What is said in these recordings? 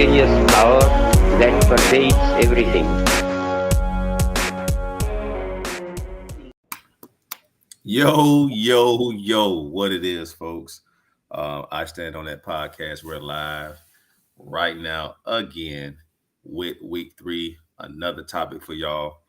mysterious power that pervades everything. Yo, what it is, folks. I Stand on That podcast. We're live right now again with week 3, another topic for y'all.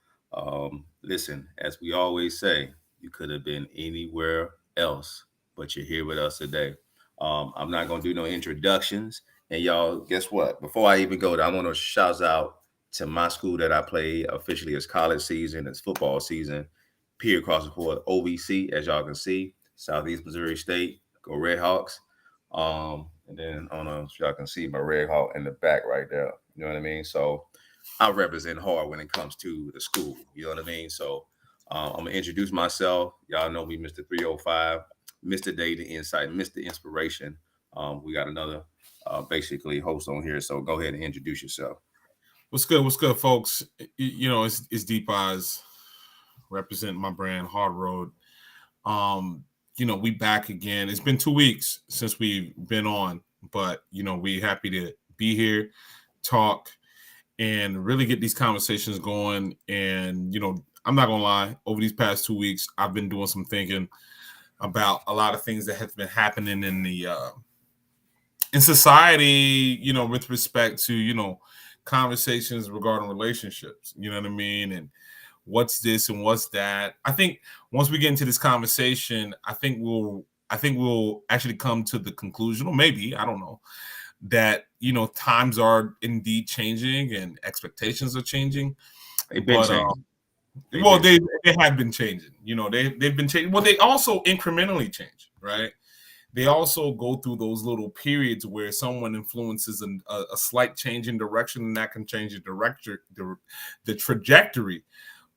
Listen, as we always say, you could have been anywhere else, but you're here with us today. I'm not going to do no introductions. And y'all, guess what? Before I even go there, I want to shout out to my school that I play officially. It's college season, it's football season. Peer across the board, OVC, as y'all can see, Southeast Missouri State, go Red Hawks. And then I don't know if y'all can see my Red Hawk in the back right there. You know what I mean? So I represent hard when it comes to the school. You know what I mean? So I'm gonna introduce myself. Y'all know me, Mr. 305, Mr. Data Insight, Mr. Inspiration. We got another basically host on here. So go ahead and introduce yourself. What's good, folks? It's Deep Eyes, representing my brand Hard Road. We back again. It's been 2 weeks since we've been on, but we happy to be here, talk, and really get these conversations going. And I'm not gonna lie, over these past 2 weeks, I've been doing some thinking about a lot of things that have been happening in the in society, with respect to conversations regarding relationships. You know what I mean? And what's this and what's that. I think once we get into this conversation, I think we'll actually come to the conclusion, or maybe, I don't know, that times are indeed changing and expectations are changing. They've been changing. They have been changing. They've been changing. Well, they also incrementally change, right? They also go through those little periods where someone influences a slight change in direction, and that can change the trajectory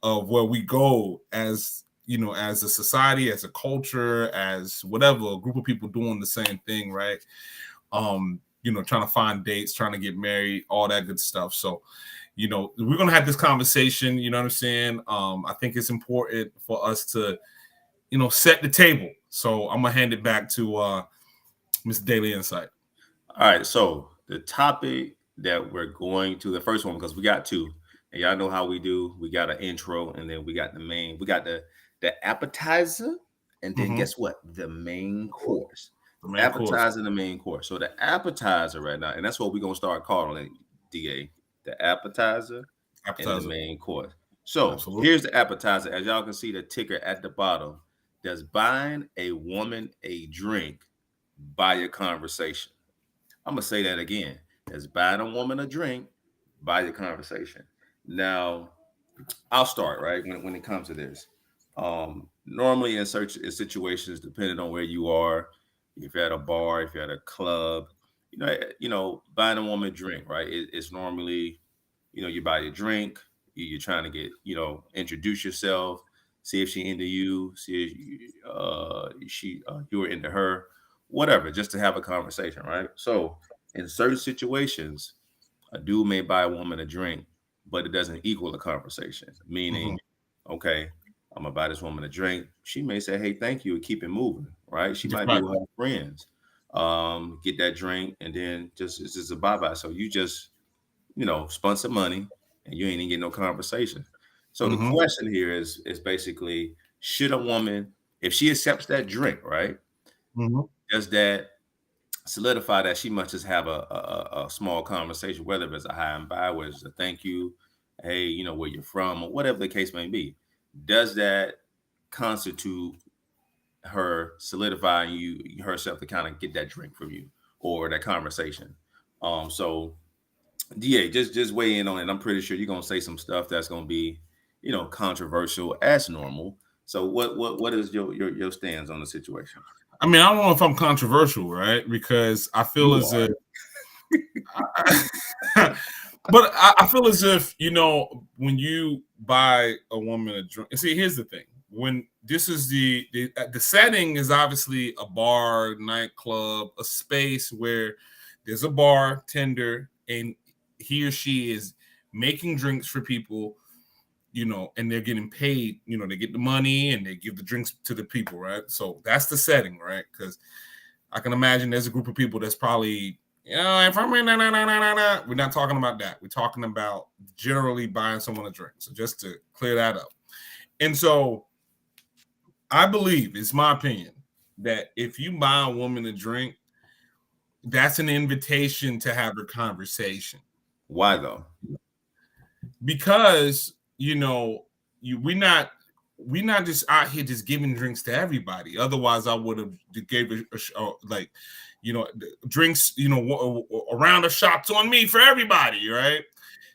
of where we go as as a society, as a culture, as whatever, a group of people doing the same thing, right? Trying to find dates, trying to get married, all that good stuff. So, we're gonna have this conversation. You know what I'm saying? I think it's important for us to, set the table. So I'm gonna hand it back to Mr. Daily Insight. All right. So the topic that we're going to, the first one, because we got two. And y'all know how we do. We got an intro, and then we got the main. We got the appetizer, and then guess what? The main course. The appetizer and the main course. So the appetizer right now, and that's what we're gonna start calling it, DA. The appetizer and the main course. So Here's the appetizer. As y'all can see, the ticker at the bottom. Does buying a woman a drink buy a conversation? I'm gonna say that again. Does buying a woman a drink buy a conversation? Now, I'll start right when it comes to this. Normally in situations, depending on where you are, if you're at a bar, if you're at a club, buying a woman a drink, right? It's normally, you buy a drink, you're trying to get, introduce yourself, see if she into you, see if you were into her, whatever, just to have a conversation, right? So in certain situations, a dude may buy a woman a drink, but it doesn't equal a conversation. Meaning, okay, I'm gonna buy this woman a drink. She may say, "Hey, thank you," and keep it moving, right? She might be with her friends, get that drink, and then it's just a bye-bye. So you just, spend some money, and you ain't even get no conversation. So the question here is basically, should a woman, if she accepts that drink, right? Does that solidify that she must just have a small conversation, whether it's a hi and bye, whether it's a thank you, hey, where you're from, or whatever the case may be? Does that constitute her solidifying herself to kind of get that drink from you or that conversation? So DA, just weigh in on it. I'm pretty sure you're gonna say some stuff that's gonna be, controversial as normal. So what is your stance on the situation? I mean, I don't know if I'm controversial, right? Because I feel as if, but I feel as if, when you buy a woman a drink, see, here's the thing. When this is the setting is obviously a bar, nightclub, a space where there's a bartender and he or she is making drinks for people, and they're getting paid, they get the money and they give the drinks to the people, right? So that's the setting, right? Because I can imagine there's a group of people that's probably You know, if I'm we're not talking about that. We're talking about generally buying someone a drink. So just to clear that up. And so I believe, it's my opinion, that if you buy a woman a drink, that's an invitation to have a conversation. Why though? Because we're not just out here just giving drinks to everybody. Otherwise, I would have gave drinks, around the shots on me for everybody, right?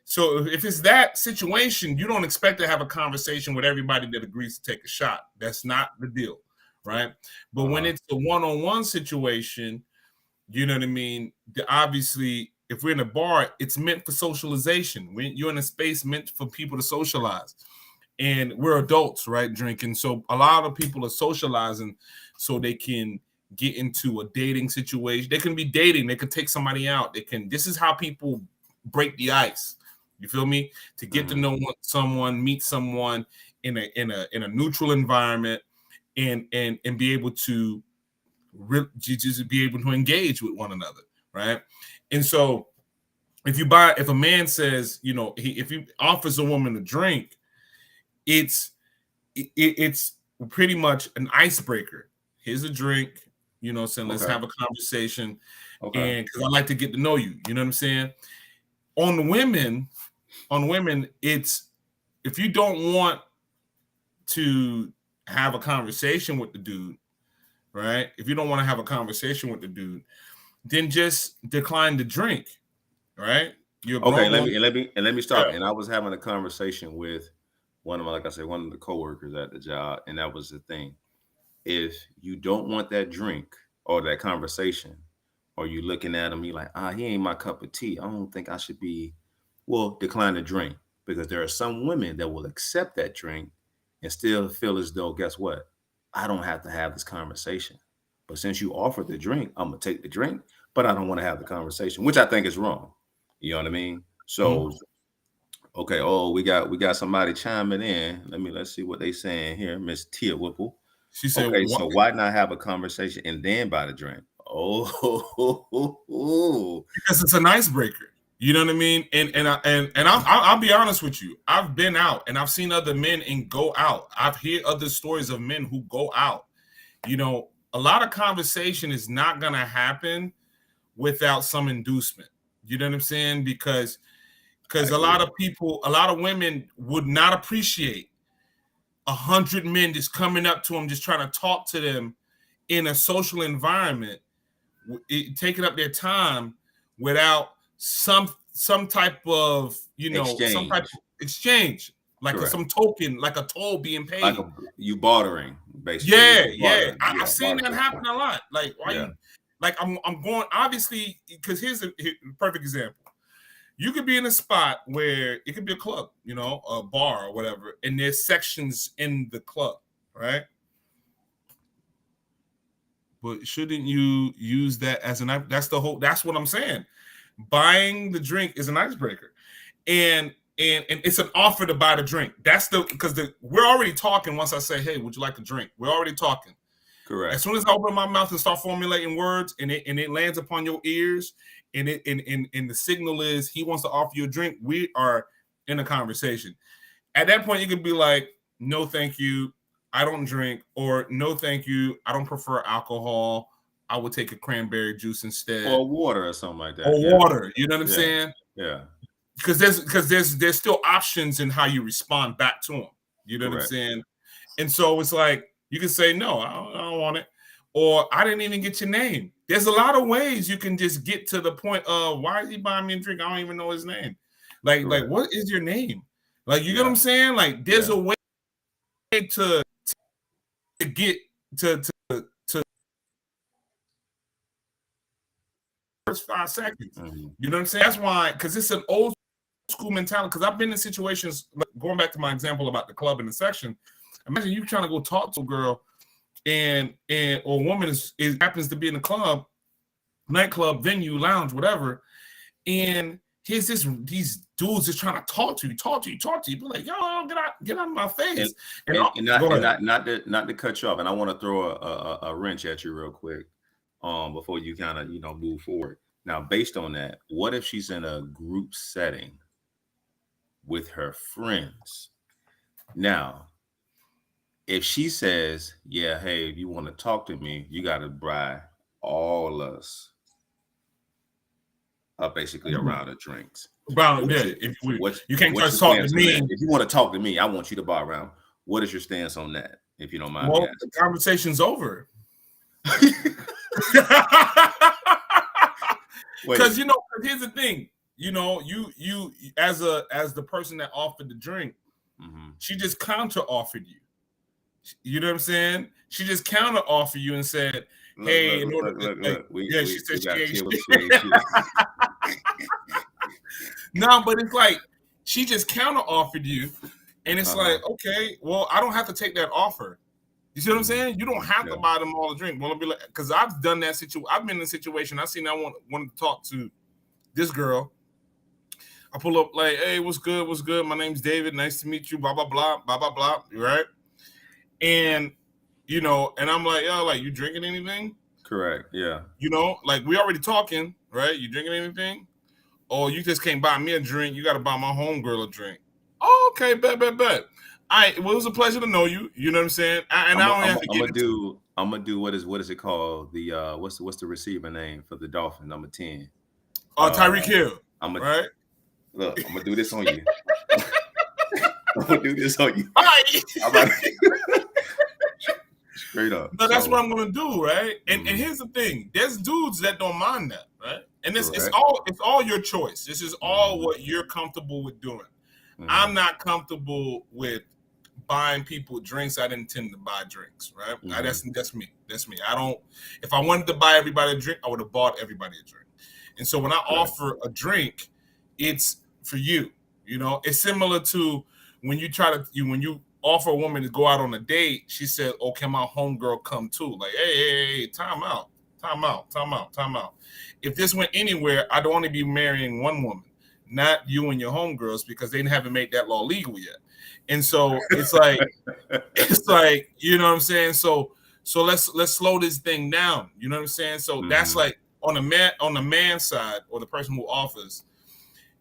So if it's that situation, you don't expect to have a conversation with everybody that agrees to take a shot. That's not the deal, right? But when it's a one-on-one situation, you know what I mean? Obviously, if we're in a bar, it's meant for socialization. You're in a space meant for people to socialize. And we're adults, right, drinking. So a lot of people are socializing so they can get into a dating situation. They can be dating. They can take somebody out. This is how people break the ice. You feel me? To get to know someone, meet someone in a neutral environment, and be able to just be able to engage with one another, right? And so if a man says, if he offers a woman a drink, it's pretty much an icebreaker. Here's a drink, saying let's have a conversation, and because I like to get to know you, you know what I'm saying? On women, it's if you don't want to have a conversation with the dude, right? If you don't want to have a conversation with the dude, then just decline the drink, right? Let me stop. Yeah. And I was having a conversation with one of the coworkers at the job, and that was the thing. If you don't want that drink or that conversation, or you looking at him, you like, he ain't my cup of tea. I don't think I should be. Well, decline the drink, because there are some women that will accept that drink and still feel as though, guess what? I don't have to have this conversation. But since you offered the drink, I'm gonna take the drink, but I don't want to have the conversation, which I think is wrong. You know what I mean? So, okay. Oh, we got somebody chiming in. Let's see what they saying here. Miss Tia Whipple. She said, okay, so why not have a conversation and then buy the drink? Because it's an icebreaker. You know what I mean? And I'll be honest with you. I've been out and I've seen other men and go out. I've heard other stories of men who go out. A lot of conversation is not gonna happen without some inducement. You know what I'm saying? Because a lot of women would not appreciate 100 men just coming up to them, just trying to talk to them in a social environment, taking up their time without some type of exchange, like some token, like a toll being paid, like you bartering, basically. Yeah. I've seen that happen a lot. Like, why you? Like, I'm going, obviously, because here's a perfect example. You could be in a spot where it could be a club, a bar or whatever, and there's sections in the club, right? But shouldn't you use that as that's what I'm saying. Buying the drink is an icebreaker, and it's an offer to buy the drink. Because we're already talking. Once I say, hey, would you like a drink? We're already talking. Correct. As soon as I open my mouth and start formulating words, and it lands upon your ears, and the signal is he wants to offer you a drink, we are in a conversation. At that point, you could be like, no, thank you, I don't drink, or no, thank you, I don't prefer alcohol. I would take a cranberry juice instead, or water, or something like that. Or water, you know what I'm saying? Yeah. Because there's still options in how you respond back to them. You know what I'm saying? And so it's like you can say no, I don't want it, or I didn't even get your name. There's a lot of ways you can just get to the point of why is he buying me a drink? I don't even know his name. Like what is your name? Like, you know what I'm saying? Like, there's a way to get to first 5 seconds. You know what I'm saying? That's why, because it's an old school mentality. Because I've been in situations, like, going back to my example about the club and the section. Imagine you trying to go talk to a girl, or a woman happens to be in a club, nightclub, venue, lounge, whatever, and here's these dudes just trying to talk to you. Be like, yo, get out of my face. Not to cut you off, and I want to throw a wrench at you real quick, before you kind of move forward. Now, based on that, what if she's in a group setting with her friends? Now, if she says, yeah, hey, if you want to talk to me, you got to buy all us basically around the drinks. Brown, yeah, you can't just talk to me. If you want to talk to me, I want you to buy around. What is your stance on that? If you don't mind. Well, the conversation's over. Because here's the thing. You as the person that offered the drink, she just counter offered you. You know what I'm saying? She just counter offered you and said, "Hey, she said she ain't." No, but it's like she just counter offered you, and it's like, okay, well, I don't have to take that offer. You see what I'm saying? You don't have to buy them all a drink. Well, be like, because I've done that situation. I've been in a situation. I wanted to talk to this girl. I pull up like, hey, what's good? What's good? My name's David. Nice to meet you. Blah blah blah blah blah blah. Right? And and I'm like, yo, like, you drinking anything? Correct. Yeah. Like, we already talking, right? You drinking anything? Or you just can't buy me a drink. You got to buy my homegirl a drink. Oh, okay, bet. All right, well, it was a pleasure to know you. You know what I'm saying? I'm gonna do what is it called? The what's the receiver name for the Dolphins? Number 10. Tyreek Hill. Right? Look, I'm gonna do this on you. I'm gonna do this on you. All right. Straight up. No, that's what I'm gonna do, right? And here's the thing: there's dudes that don't mind that, right? And it's all your choice. This is all what you're comfortable with doing. I'm not comfortable with buying people drinks. I didn't intend to buy drinks, right? That's me. That's me. I don't. If I wanted to buy everybody a drink, I would have bought everybody a drink. And so when I offer a drink, it's for you. It's similar to when you offer a woman to go out on a date. She said, "Oh, can my homegirl come too?" Like, hey, time out. If this went anywhere, I'd only be marrying one woman, not you and your homegirls, because they haven't made that law legal yet. And so it's like, you know what I'm saying? So let's slow this thing down. You know what I'm saying? So that's like on the man side, or the person who offers,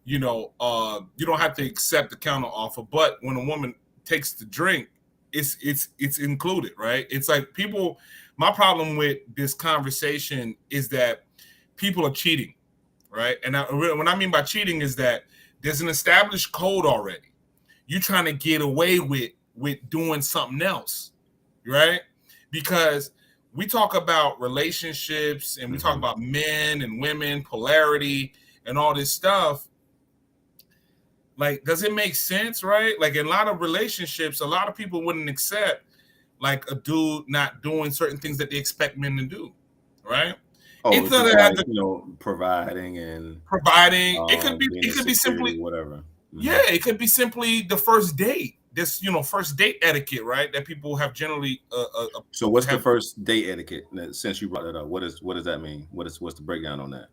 you don't have to accept the counter offer. But when a woman takes the drink, it's included, right? It's like people. My problem with this conversation is that people are cheating, right? And what I mean by cheating is that there's an established code already. You're trying to get away with doing something else, right? Because we talk about relationships and we talk about men and women, polarity, and all this stuff. Like, does it make sense, right? Like, in a lot of relationships, a lot of people wouldn't accept like a dude not doing certain things that they expect men to do, right? It's providing. It could be simply whatever. Yeah, it could be simply the first date. This, first date etiquette, right? That people have generally. So what's the first date etiquette? Since you brought it up, what does that mean? What's the breakdown on that?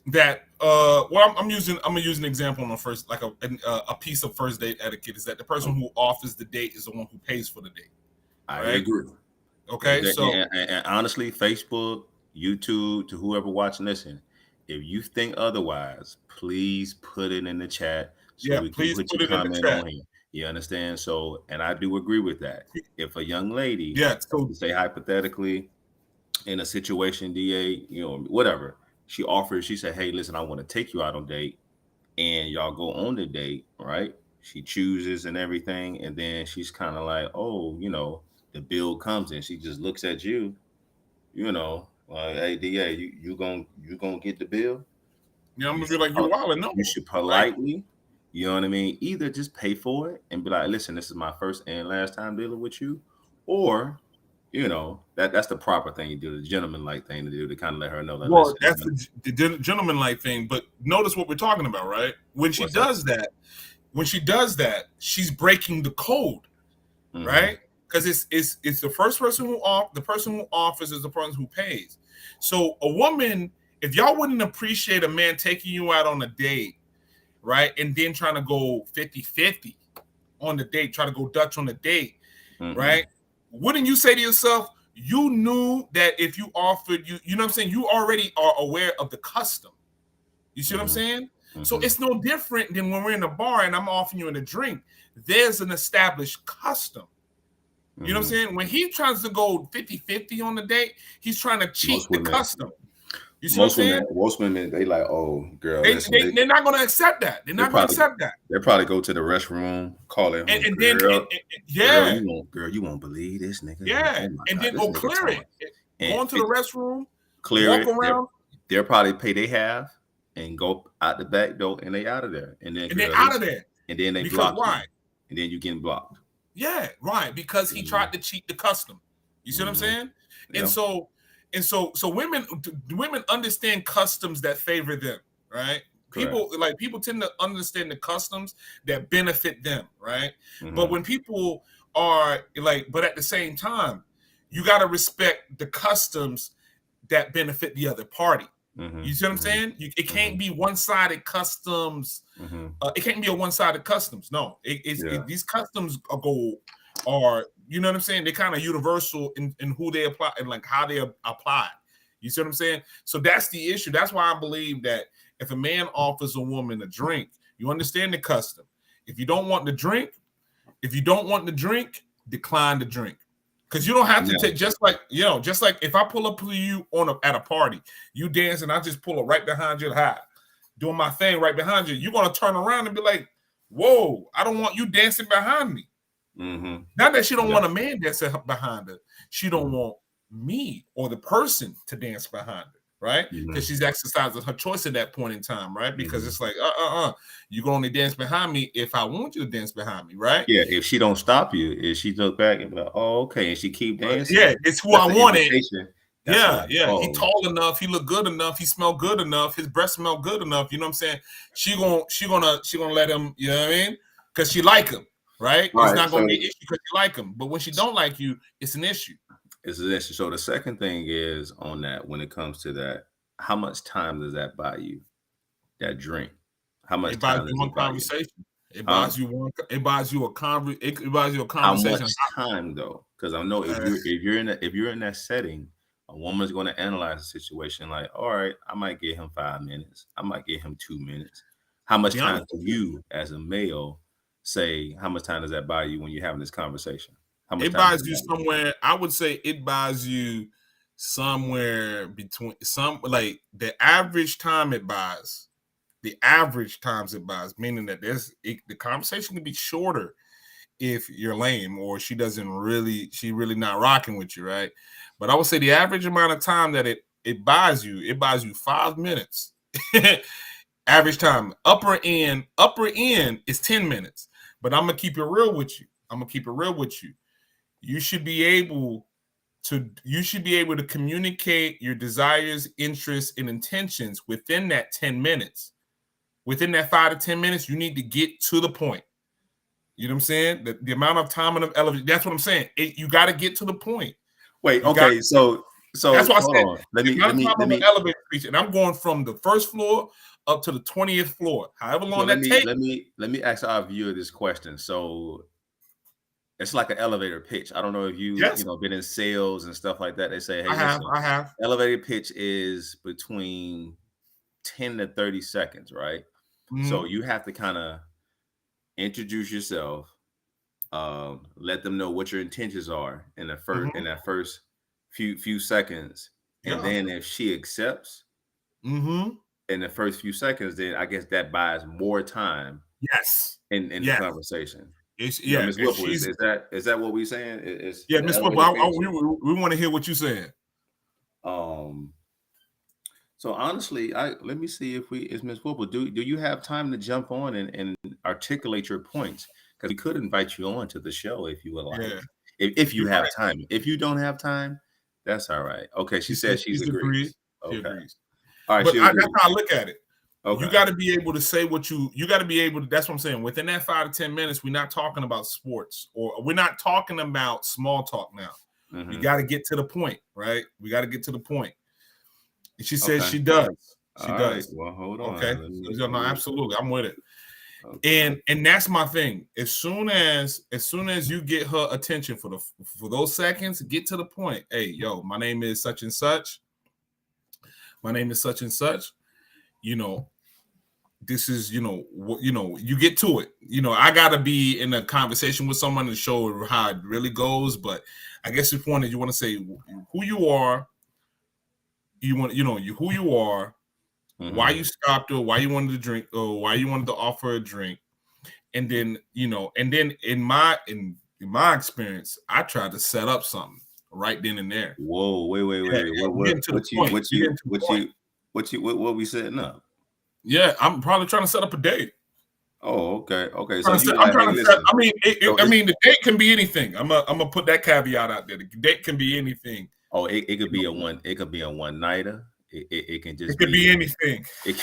That I'm gonna use an example on the first, like a piece of first date etiquette is that the person who offers the date is the one who pays for the date. I agree. Okay, and honestly, Facebook, YouTube, to whoever watching this, if you think otherwise, please put it in the chat. So we can put your comment on here. You understand? So, and I do agree with that. If a young lady, say hypothetically, in a situation, DA, whatever, she offers, she said, "Hey, listen, I want to take you out on a date," and y'all go on the date, right? She chooses and everything, and then she's kind of like, "Oh, the bill comes in." She just looks at you, hey, DA, you gonna get the bill? Yeah, I'm gonna be like, you're wild. No, you should politely, you know what I mean? Either just pay for it and be like, "Listen, this is my first and last time dealing with you," or that's the proper thing to do, the gentleman-like thing to do, to kind of let her know that. Well, that's the gentleman-like thing. But notice what we're talking about, right? When she does that, she's breaking the code, right? Because it's the first person the person who offers is the person who pays. So a woman, if y'all wouldn't appreciate a man taking you out on a date, right, and then trying to go 50-50 on the date, try to go Dutch on the date, right? Wouldn't you say to yourself, you knew that if you offered, you know what I'm saying? You already are aware of the custom. You see what I'm saying? So Mhm. it's no different than when we're in a bar and I'm offering you a drink. There's an established custom. You know what I'm saying? When he tries to go 50-50 on the date, he's trying to cheat Most the women, custom. You see what I'm saying? most women, they like, oh, girl, listen, They're not going to accept that. They're not going to accept that. They probably go to the restroom, call it home, And girl. then, yeah. Girl, you won't believe this nigga. Yeah. Oh my And God, then this go nigga clear talking. it. And Go into the restroom, clear walk it. around. They'll probably pay their half and go out the back door, and they out of there. And then they're out of there. And then they because block why? you. And then you getting blocked. Yeah, right. Because he tried to cheat the custom. You see what I'm saying? Yeah. And so women understand customs that favor them, right? Correct. People tend to understand the customs that benefit them, right? Mhm. But when people are but at the same time, you got to respect the customs that benefit the other party. You see what I'm saying? It can't be one-sided customs. It can't be a one-sided customs. No, these customs are, you know what I'm saying? They're kind of universal in who they apply and like how they apply. You see what I'm saying? So that's the issue. That's why I believe that if a man offers a woman a drink, you understand the custom. If you don't want the drink, decline the drink. Because you don't have to take, just like if I pull up to you at a party, you dance and I just pull up right behind you, doing my thing right behind you, you're gonna turn around and be like, whoa, I don't want you dancing behind me. Not that she don't want a man dancing behind her. She don't want me or the person to dance behind her, right? Because she's exercising her choice at that point in time, right? Because it's like, you can only dance behind me if I want you to dance behind me, right? Yeah, if she don't stop you, if she look back and be like, oh, okay, and she keep dancing. Yeah, it's who I wanted. Yeah. Oh. He tall enough, he look good enough, he smell good enough, his breath smell good enough. You know what I'm saying? She gonna let him, you know what I mean? Because she like him, right? It's not gonna be an issue because you like him. But when she don't like you, it's an issue. It's an issue. So the second thing is on that, when it comes to that, how much time does that buy you? That drink. How much time does it buy you? It buys you one. It buys you a conversation. How much time though? Because I know if you're in that setting, a woman's going to analyze the situation like, all right, I might give him 5 minutes. I might give him 2 minutes. How much time do you, as a male, say? How much time does that buy you when you're having this conversation? How much it buys you somewhere. I would say it buys you somewhere between the average time it buys. The average times it buys, meaning that the conversation can be shorter if you're lame or she really not rocking with you, right? But I would say the average amount of time that it buys you 5 minutes. Average time. Upper end is 10 minutes. But I'm gonna keep it real with you. You should be able to communicate your desires, interests, and intentions within that 10 minutes. Within that 5 to 10 minutes, you need to get to the point. You know what I'm saying? The amount of time and of elevation. That's what I'm saying. You got to get to the point. Wait, okay. So that's why I said let me elevator speech, and I'm going from the first floor up to the 20th floor. However long that takes. Let me ask our viewer this question. So it's like an elevator pitch. I don't know if you been in sales and stuff like that. They say, hey, I have. Elevator pitch is between 10 to 30 seconds, right? So you have to kind of introduce yourself, let them know what your intentions are in that first few seconds, and then if she accepts in the first few seconds, then I guess that buys more time. Yes, in the conversation. Ms. Whipple, is that what we're saying? Ms. Whipple, we want to hear what you're saying. So honestly, let me see if is Ms. Whipple, do you have time to jump on and articulate your points? Because we could invite you on to the show if you would like. Yeah. If you have time. If you don't have time, that's all right. Okay, she said she agrees. Okay. She agrees. All right, but that's how I look at it. Okay. You got to be able to say you got to be able to, that's what I'm saying. Within that 5 to 10 minutes, we're not talking about sports or we're not talking about small talk now. We got to get to the point, right? We got to get to the point. And she says she does. She does. Right. Well, hold on. Okay. No, absolutely. I'm with it. Okay. And that's my thing. As soon as you get her attention for those seconds, get to the point. Hey, yo, my name is such and such. My name is such and such. You know, this is, what, you get to it. I gotta be in a conversation with someone to show how it really goes. But I guess your point is you want to say who you are. You want, who you are, why you stopped her, why you wanted to drink, or why you wanted to offer a drink, and then in my experience, I tried to set up something right then and there. Whoa, wait. What we setting up? Yeah, I'm probably trying to set up a date. Oh, okay. So I'm trying to set. I mean, the date can be anything. I'm gonna put that caveat out there. The date can be anything. Oh, it could be a one. It could be a one nighter. It can just. It could be anything. It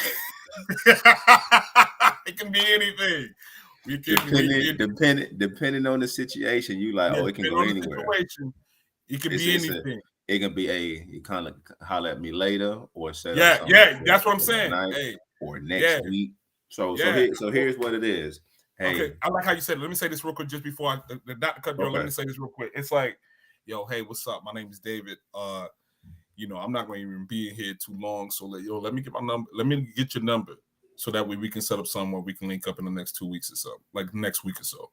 can be anything. Depending on the situation, you like, it can go anywhere. It can be anything. It can be you kind of holler at me later, or say that's what I'm saying. Or next week. So here's what it is. Hey, okay, I like how you said it. Let me say this real quick just before I not to cut you off. Let me say this real quick. It's like, yo, hey, what's up? My name is David. I'm not going to even be in here too long. So let me get my number. Let me get your number so that way we can set up somewhere we can link up in the next 2 weeks or so, like next week or so.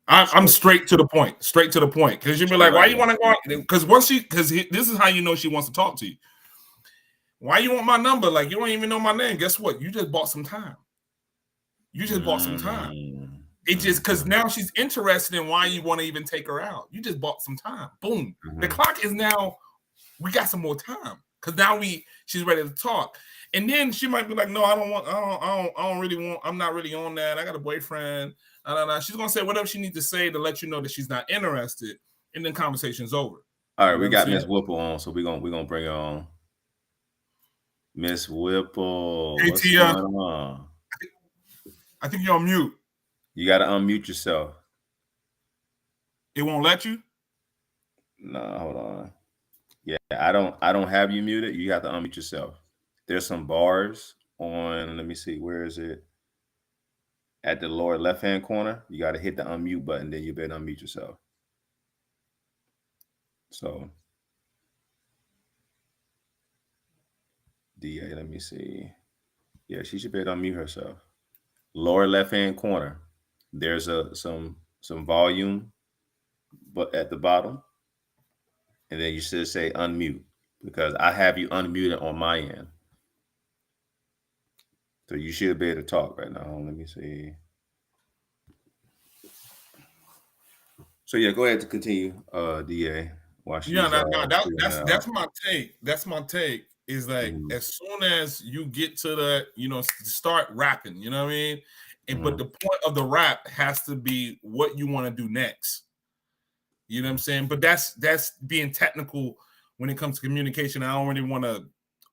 I'm straight to the point. Because you'll be like, why you want to go? Because this is how you know she wants to talk to you. Why you want my number? Like, you don't even know my name. Guess what? You just bought some time. It just because now she's interested in why you want to even take her out. You just bought some time. Boom. The clock is now. We got some more time because now she's ready to talk. And then she might be like, no, I don't really want. I'm not really on that. I got a boyfriend. She's gonna say whatever she needs to say to let you know that she's not interested. And then conversation's over. All right, we got Miss Whipple on, so we're gonna bring her on. Miss Whipple. Hey, what's Tia. going on? I think you're on mute. You got to unmute yourself. It won't let you? No, hold on. Yeah, I don't have you muted. You have to unmute yourself. There's some bars on, let me see, where is it? At the lower left-hand corner, you got to hit the unmute button, then you better unmute yourself. So, DA, let me see. Yeah, she should be able to unmute herself. Lower left-hand corner, there's some volume, but at the bottom, and then you should say unmute because I have you unmuted on my end. So you should be able to talk right now. Let me see. So yeah, go ahead to continue, DA. That's my take. That's my take. Is like as soon as you get to the, start rapping, you know what I mean? But the point of the rap has to be what you want to do next. You know what I'm saying? But that's being technical when it comes to communication. I don't really want to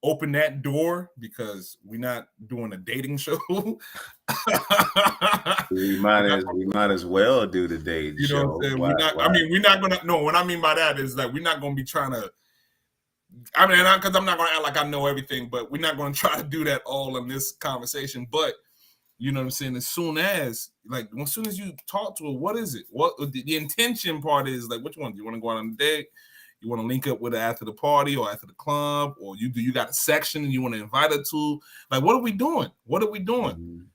open that door because we're not doing a dating show. we might as well do the dating show. Know what I'm saying? We're not gonna. No, what I mean by that is that we're not gonna be trying to. Because I'm not going to act like I know everything, but we're not going to try to do that all in this conversation. But, you know what I'm saying? As soon as you talk to her, what is it? What the intention part is, like, which one? Do you want to go out on a date? You want to link up with her after the party or after the club? Or you got a section and you want to invite her to? Like, what are we doing? You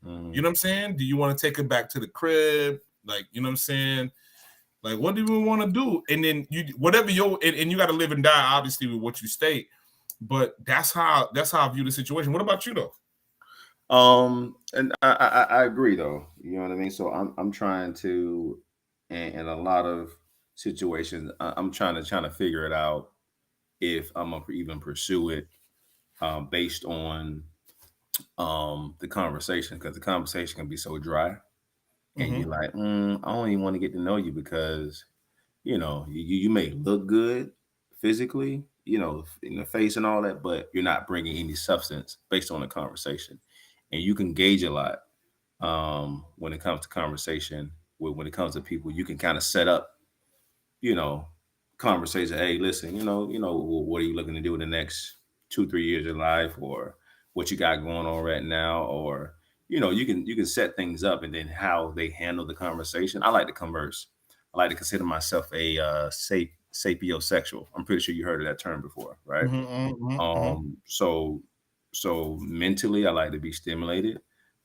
know what I'm saying? Do you want to take her back to the crib? Like, you know what I'm saying? Like, what do we want to do? And then you got to live and die, obviously, with what you state. But that's how I view the situation. What about you, though? And I agree, though. You know what I mean? So I'm trying to, in a lot of situations, I'm trying to figure it out if I'm gonna even pursue it, based on the conversation, because the conversation can be so dry. And you're like, I don't even want to get to know you because, you may look good physically, in the face and all that, but you're not bringing any substance based on the conversation. And you can gauge a lot when it comes to conversation. When it comes to people, you can kind of set up, conversation. Hey, listen, what are you looking to do in the next 2-3 years of life, or what you got going on right now, or you can set things up, and then how they handle the conversation. I like to converse. I like to consider myself a sapiosexual. I'm pretty sure you heard of that term before, right? So mentally, I like to be stimulated.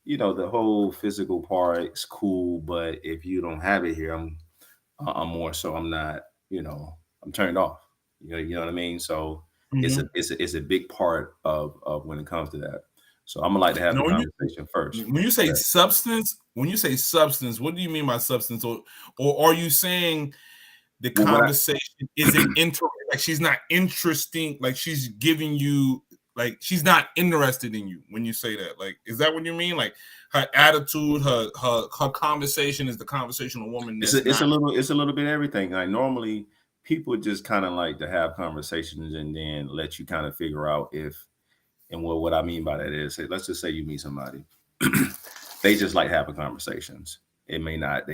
the whole physical part is cool, but if you don't have it here, I'm more so I'm not, I'm turned off. You know what I mean? So Mhm. it's a big part of when it comes to that. So I'm gonna like to have Now, the conversation first. when you say substance, what do you mean by substance? Or are you saying the Well, what I conversation isn't like she's not interesting, like she's giving you, like she's not interested in you when you say that? Like, is that what you mean? Like her attitude, her conversation is the conversational woman it's that's a, not. it's a little bit of everything. Like normally people just kind of like to have conversations and then let you kind of figure out if and what I mean by that is, say, let's just say you meet somebody, they just like having conversations. They may not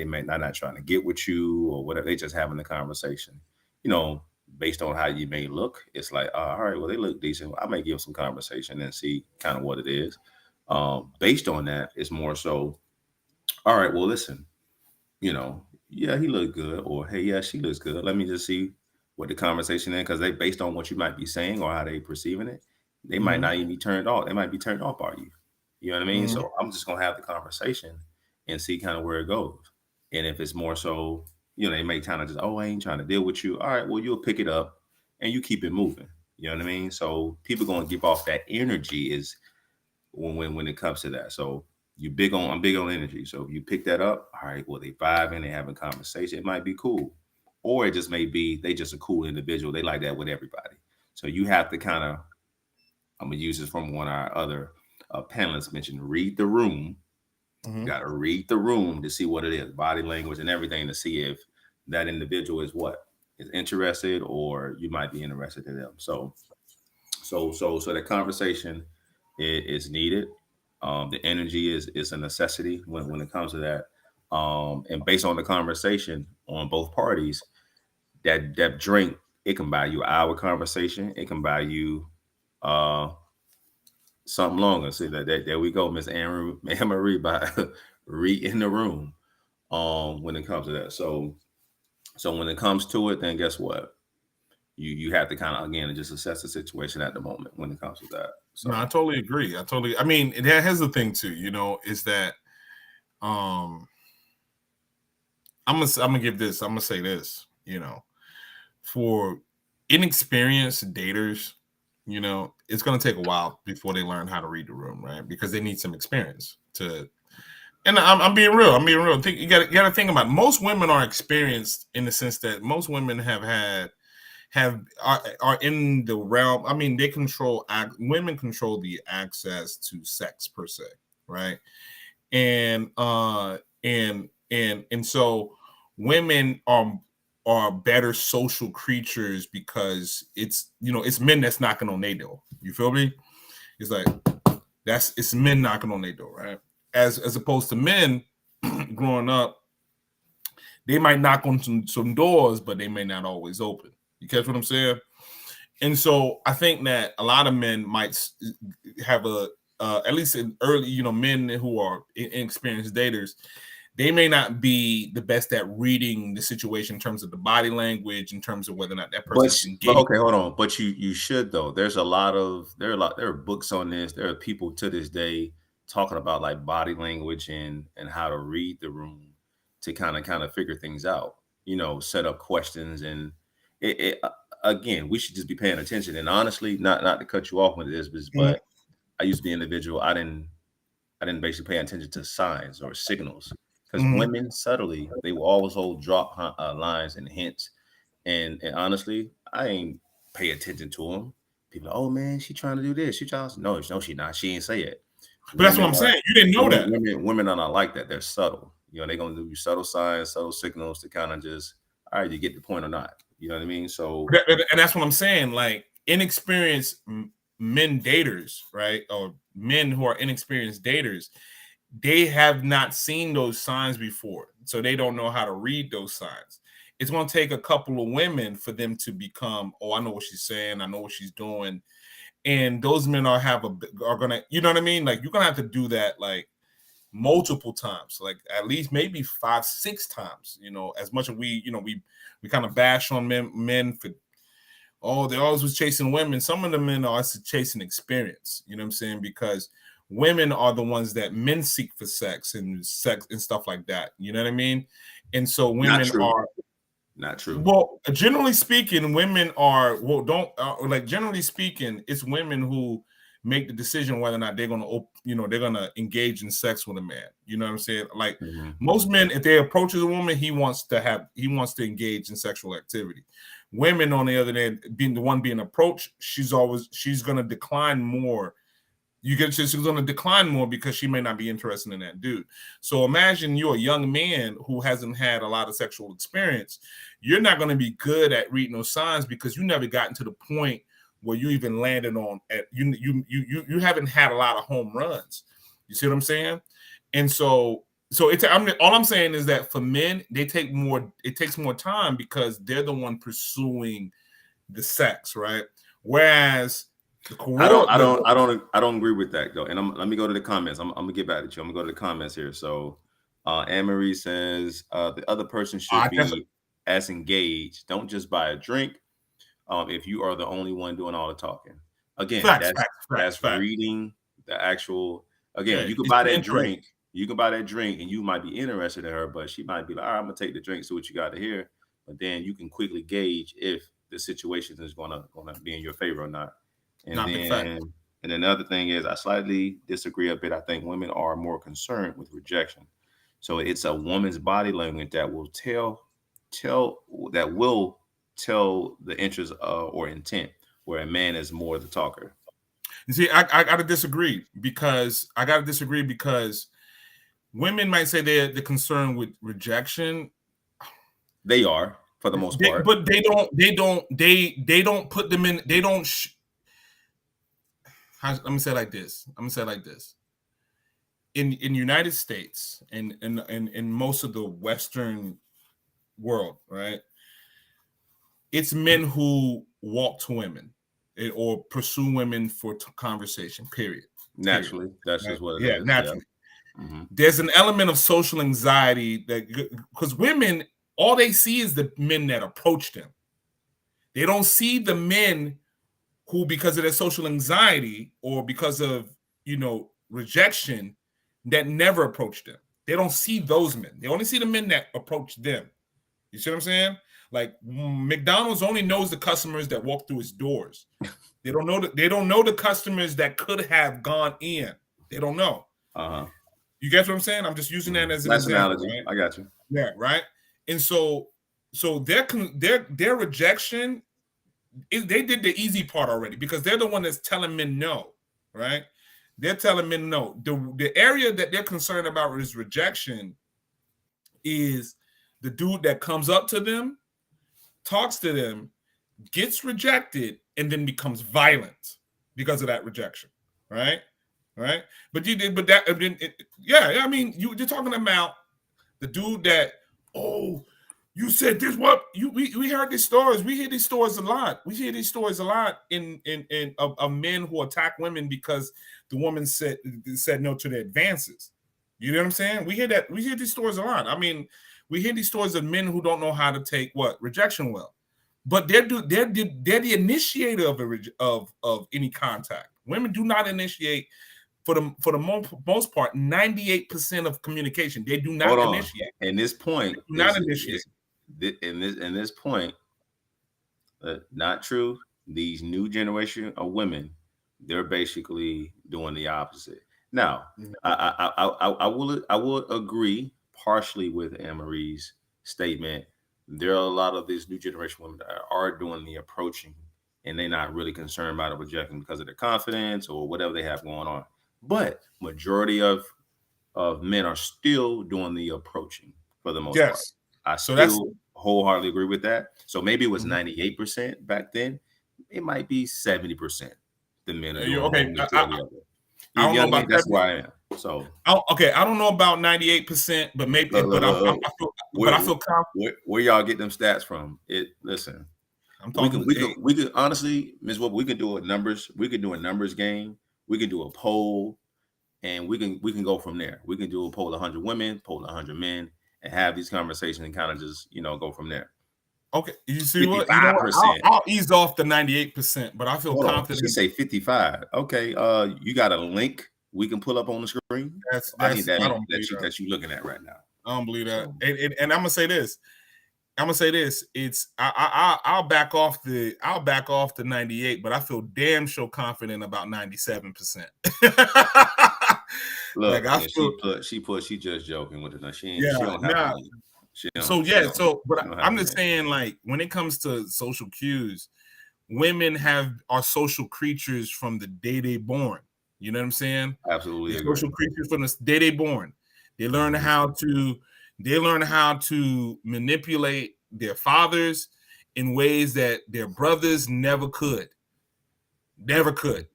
trying to get with you or whatever. They just having the conversation. You know, based on how you may look, it's like, all right, well, they look decent. I may give some conversation and see kind of what it is. Based on that, it's more so, all right, well, listen, yeah, he looked good, or hey, yeah, she looks good. Let me just see what the conversation is, because they based on what you might be saying or how they perceiving it, they might Mhm, not even be turned off. They might be turned off by you. You know what I mean? mhm. So I'm just gonna have the conversation and see kind of where it goes. And if it's more so, they may kind of just, oh, I ain't trying to deal with you. All right, well, you'll pick it up and you keep it moving. You know what I mean? So people gonna give off that energy is when it comes to that. So I'm big on energy. So if you pick that up, all right, well, they vibing, they having conversation. It might be cool. Or it just may be they just a cool individual. They like that with everybody. So you have to kind of, I'm gonna use this from one of our other panelists mentioned, read the room. You Mhm. gotta read the room to see what it is, body language and everything, to see if that individual is what is interested, or you might be interested in them. So the conversation is needed. The energy is a necessity when it comes to that. And based on the conversation on both parties, that drink, it can buy you an hour conversation. It can buy you uh something longer. See that there we go, Miss Anne Marie by read in the room. When it comes to that. So when it comes to it, then guess what? You have to kind of again just assess the situation at the moment when it comes to that. No, I So totally agree. I mean, that has the thing too, is that um I'm gonna say this, for inexperienced daters, it's gonna take a while before they learn how to read the room, right? Because they need some experience to. And I'm being real. I'm being real. You got to think about it. Most women are experienced in the sense that most women are in the realm. I mean, women control the access to sex per se, right? And so women are better social creatures because it's men that's knocking on their door. You feel me? It's like it's men knocking on their door, right? As opposed to men growing up, they might knock on some doors, but they may not always open. You catch what I'm saying? And so I think that a lot of men might have at least in early, men who are inexperienced daters, they may not be the best at reading the situation in terms of the body language, in terms of whether or not that but person's but engaged. okay, hold on. But you should though. There are books on this. There are people to this day talking about like body language and how to read the room to kind of figure things out. Set up questions and again, we should just be paying attention. And honestly, not to cut you off with this, Mhm, but I used to be an individual. I didn't basically pay attention to signs or signals because mhm. women subtly they will always hold drop lines and hints. And honestly, I ain't pay attention to them. People, are, oh man, she trying to do this. She trying to no, she not. She ain't say it. But that's what Women I'm are saying. You didn't know that. women are not like that. They're subtle. They're gonna do subtle signs, subtle signals to kind of just, all right, you get the point or not. You know what I mean? So And that's what I'm saying. Like inexperienced men daters, right? Or men who are inexperienced daters, they have not seen those signs before. So they don't know how to read those signs. It's going to take a couple of women for them to become, oh, I know what she's saying. I know what she's doing. And those men are going to, you know what I mean? Like you're going to have to do that like multiple times, like at least maybe 5-6 times, as much as we kind of bash on men for, oh, they always was chasing women. Some of the men are also chasing experience, you know what I'm saying? Because women are the ones that men seek for sex and stuff like that. You know what I mean? And so women are not true. Well, generally speaking, women are generally speaking, it's women who make the decision whether or not they're going to, they're going to engage in sex with a man. You know what I'm saying? Like most men, if they approach a woman, he wants to engage in sexual activity. Women, on the other hand, being the one being approached, she's going to decline more. She's going to decline more because she may not be interested in that dude. So imagine you're a young man who hasn't had a lot of sexual experience. You're not going to be good at reading those signs because you never gotten to the point where you even landed on you haven't had a lot of home runs. You see what I'm saying? And so all I'm saying is that for men, it takes more time because they're the one pursuing the sex, right? Whereas I don't agree with that though. And let me go to the comments. I'm gonna get back to you. I'm gonna go to the comments here. So Anne-Marie says the other person should be as engaged. Don't just buy a drink. If you are the only one doing all the talking. Again, that's reading the actual. Again, you can buy that drink. You can buy that drink, and you might be interested in her, but she might be like, all right, I'm gonna take the drink, see what you got to hear. But then you can quickly gauge if the situation is gonna be in your favor or not. And then another thing is I slightly disagree a bit. I think women are more concerned with rejection. So it's a woman's body language that will tell the interest or intent, where a man is more the talker. You see, I gotta disagree because women might say they're concerned with rejection. They are for the most part, but they don't put them in. They don't. Let me say it like this. In United States and in most of the Western world, right? It's men who walk to women or pursue women for conversation, period. Naturally. That's just what it is. Naturally. Yeah. Mm-hmm. There's an element of social anxiety because women, all they see is the men that approach them. They don't see the men who, because of their social anxiety or because of, rejection, that never approach them. They don't see those men. They only see the men that approach them. You see what I'm saying? Like McDonald's only knows the customers that walk through its doors. They don't know the customers that could have gone in. They don't know. You get what I'm saying? I'm just using that as an example. Analogy. Right? I got you. Yeah, right. And so their rejection, they did the easy part already because they're the one that's telling men no, right? They're telling men no. The area that they're concerned about is rejection is the dude that comes up to them, talks to them, gets rejected, and then becomes violent because of that rejection, right? Right? But you're talking about the dude that, you said this. What we heard these stories. We hear these stories a lot. We hear these stories a lot of men who attack women because the woman said no to their advances. You know what I'm saying? We hear that. We hear these stories a lot. I mean, we hear these stories of men who don't know how to take rejection well, but they're the initiator of any contact. Women do not initiate. For the most part, 98% of communication, they do not initiate. And this point, not initiate. In this point, not true. These new generation of women, they're basically doing the opposite. Now, I will agree partially with Anne-Marie's statement. There are a lot of these new generation women that are doing the approaching, and they're not really concerned about a rejection because of their confidence or whatever they have going on. But majority of men are still doing the approaching for the most part. I still wholeheartedly agree with that. So maybe it was 98% back then. It might be 70%. The men are doing I don't know about that's where I am. So I don't know about 98%, but maybe. I feel confident. Where y'all get them stats from? Listen. We could honestly, Ms. Webber, we could do a numbers game. We can do a poll, and we can go from there. We can do a poll of 100 women, poll of 100 men, and have these conversations and kind of just go from there. Okay, you see 55%. What? I'll ease off the 98%, but I feel confident. You say 55. Okay, you got a link we can pull up on the screen? That's I need that I don't believe that you're looking at right now. I don't believe that. So- And I'm gonna say this. It's I'll back off the 98, but I feel damn sure confident about 97%. Look, Like, I feel, she just joking with it. She ain't, yeah, she don't have nah. to, she don't, So she yeah, don't- so but she don't have I'm to just make- saying, like, when it comes to social cues, women are social creatures from the day they born. You know what I'm saying? Absolutely They're agree. social creatures from the day they born. They learn how to manipulate their fathers in ways that their brothers never could. Never could.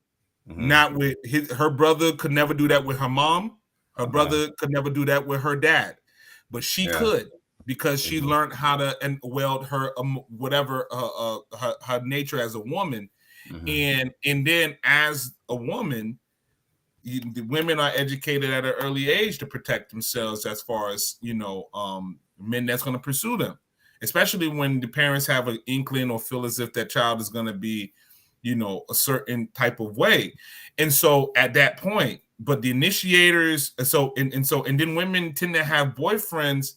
Mhm. Not with her brother could never do that with her mom. Her Okay. brother could never do that with her dad, but she Yeah. could because she Mhm. learned how to and weld her whatever her nature as a woman, Mhm. and then as a woman, the women are educated at an early age to protect themselves as far as men that's going to pursue them, especially when the parents have an inkling or feel as if that child is going to be a certain type of way. And so at that point, but the initiators, and then women tend to have boyfriends,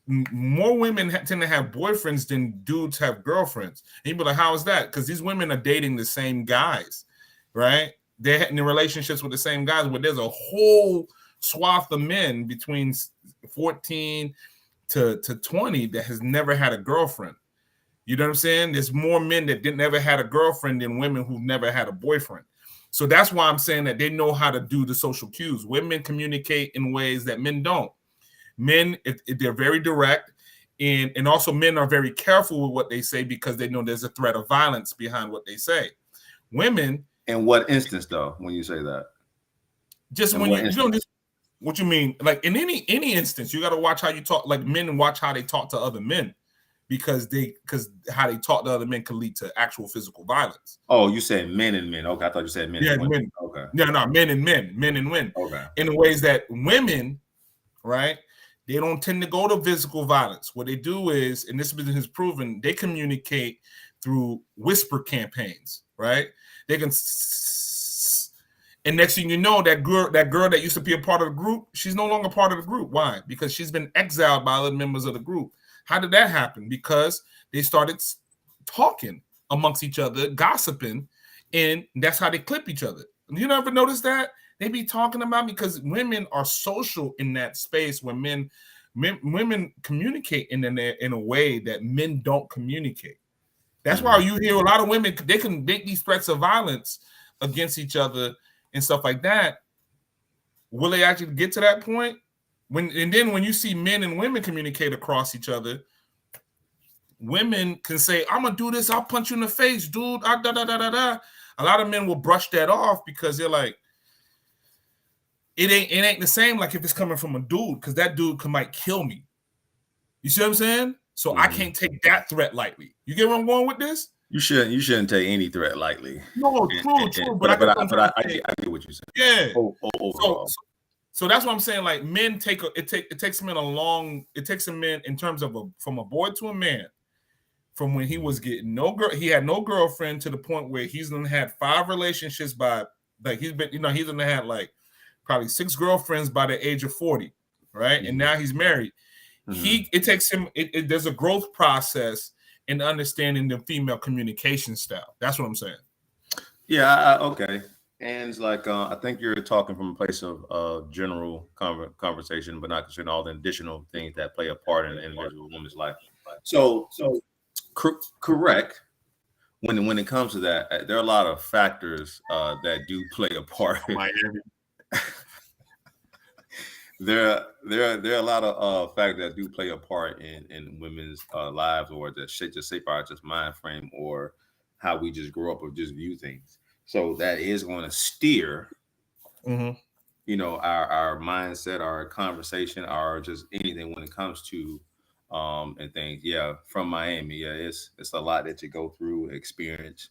more women tend to have boyfriends than dudes have girlfriends. And you'd be like, how is that? Because these women are dating the same guys, right? They're in relationships with the same guys, but there's a whole swath of men between 14 to 20 that has never had a girlfriend. You know what I'm saying? There's more men that never had a girlfriend than women who've never had a boyfriend. So that's why I'm saying that they know how to do the social cues. Women communicate in ways that men don't. Men, they're very direct, and also men are very careful with what they say because they know there's a threat of violence behind what they say. Women. In what instance, though, when you say that? Just In when what you know this, what you mean? Like in any instance, you got to watch how you talk. Like men, and watch how they talk to other men. Because how they talk to other men can lead to actual physical violence. Oh, you said men and men. Okay, I thought you said men and women. Men. Okay. No, men and women. Okay. In ways that women, right, they don't tend to go to physical violence. What they do is, and this has proven, they communicate through whisper campaigns, right? They can, and next thing you know, that girl that used to be a part of the group, she's no longer part of the group. Why? Because she's been exiled by other members of the group. How did that happen? Because they started talking amongst each other, gossiping, and that's how they clip each other. You never notice that? They be talking about, because women are social in that space where women communicate in a way that men don't communicate. That's why you hear a lot of women, they can make these threats of violence against each other and stuff like that. Will they actually get to that point? Then when you see men and women communicate across each other, women can say, I'm gonna do this, I'll punch you in the face, dude. A lot of men will brush that off because they're like, it ain't the same like if it's coming from a dude, because that dude might kill me. You see what I'm saying? So I can't take that threat lightly. You get where I'm going with this? You shouldn't take any threat lightly. No, true. But I get what you're saying. Yeah. Overall. So that's what I'm saying. Like, men it takes men it takes a man in terms of from a boy to a man, from when he was getting he had no girlfriend, to the point where he's done had 5 relationships he's done had like probably 6 girlfriends by the age of 40, right? And now he's married. It takes him. There's a growth process in understanding the female communication style. That's what I'm saying. Yeah. Okay. And it's like, I think you're talking from a place of general conversation, but not considering all the additional things that play a part in an individual woman's life. So correct. When it comes to that, there are a lot of factors that do play a part. There are a lot of factors that do play a part in women's lives, or that just shape our just mind frame, or how we just grow up or just view things. So that is going to steer, our mindset, our conversation, our just anything when it comes to and things. Yeah, from Miami, yeah, it's a lot that you go through, experience.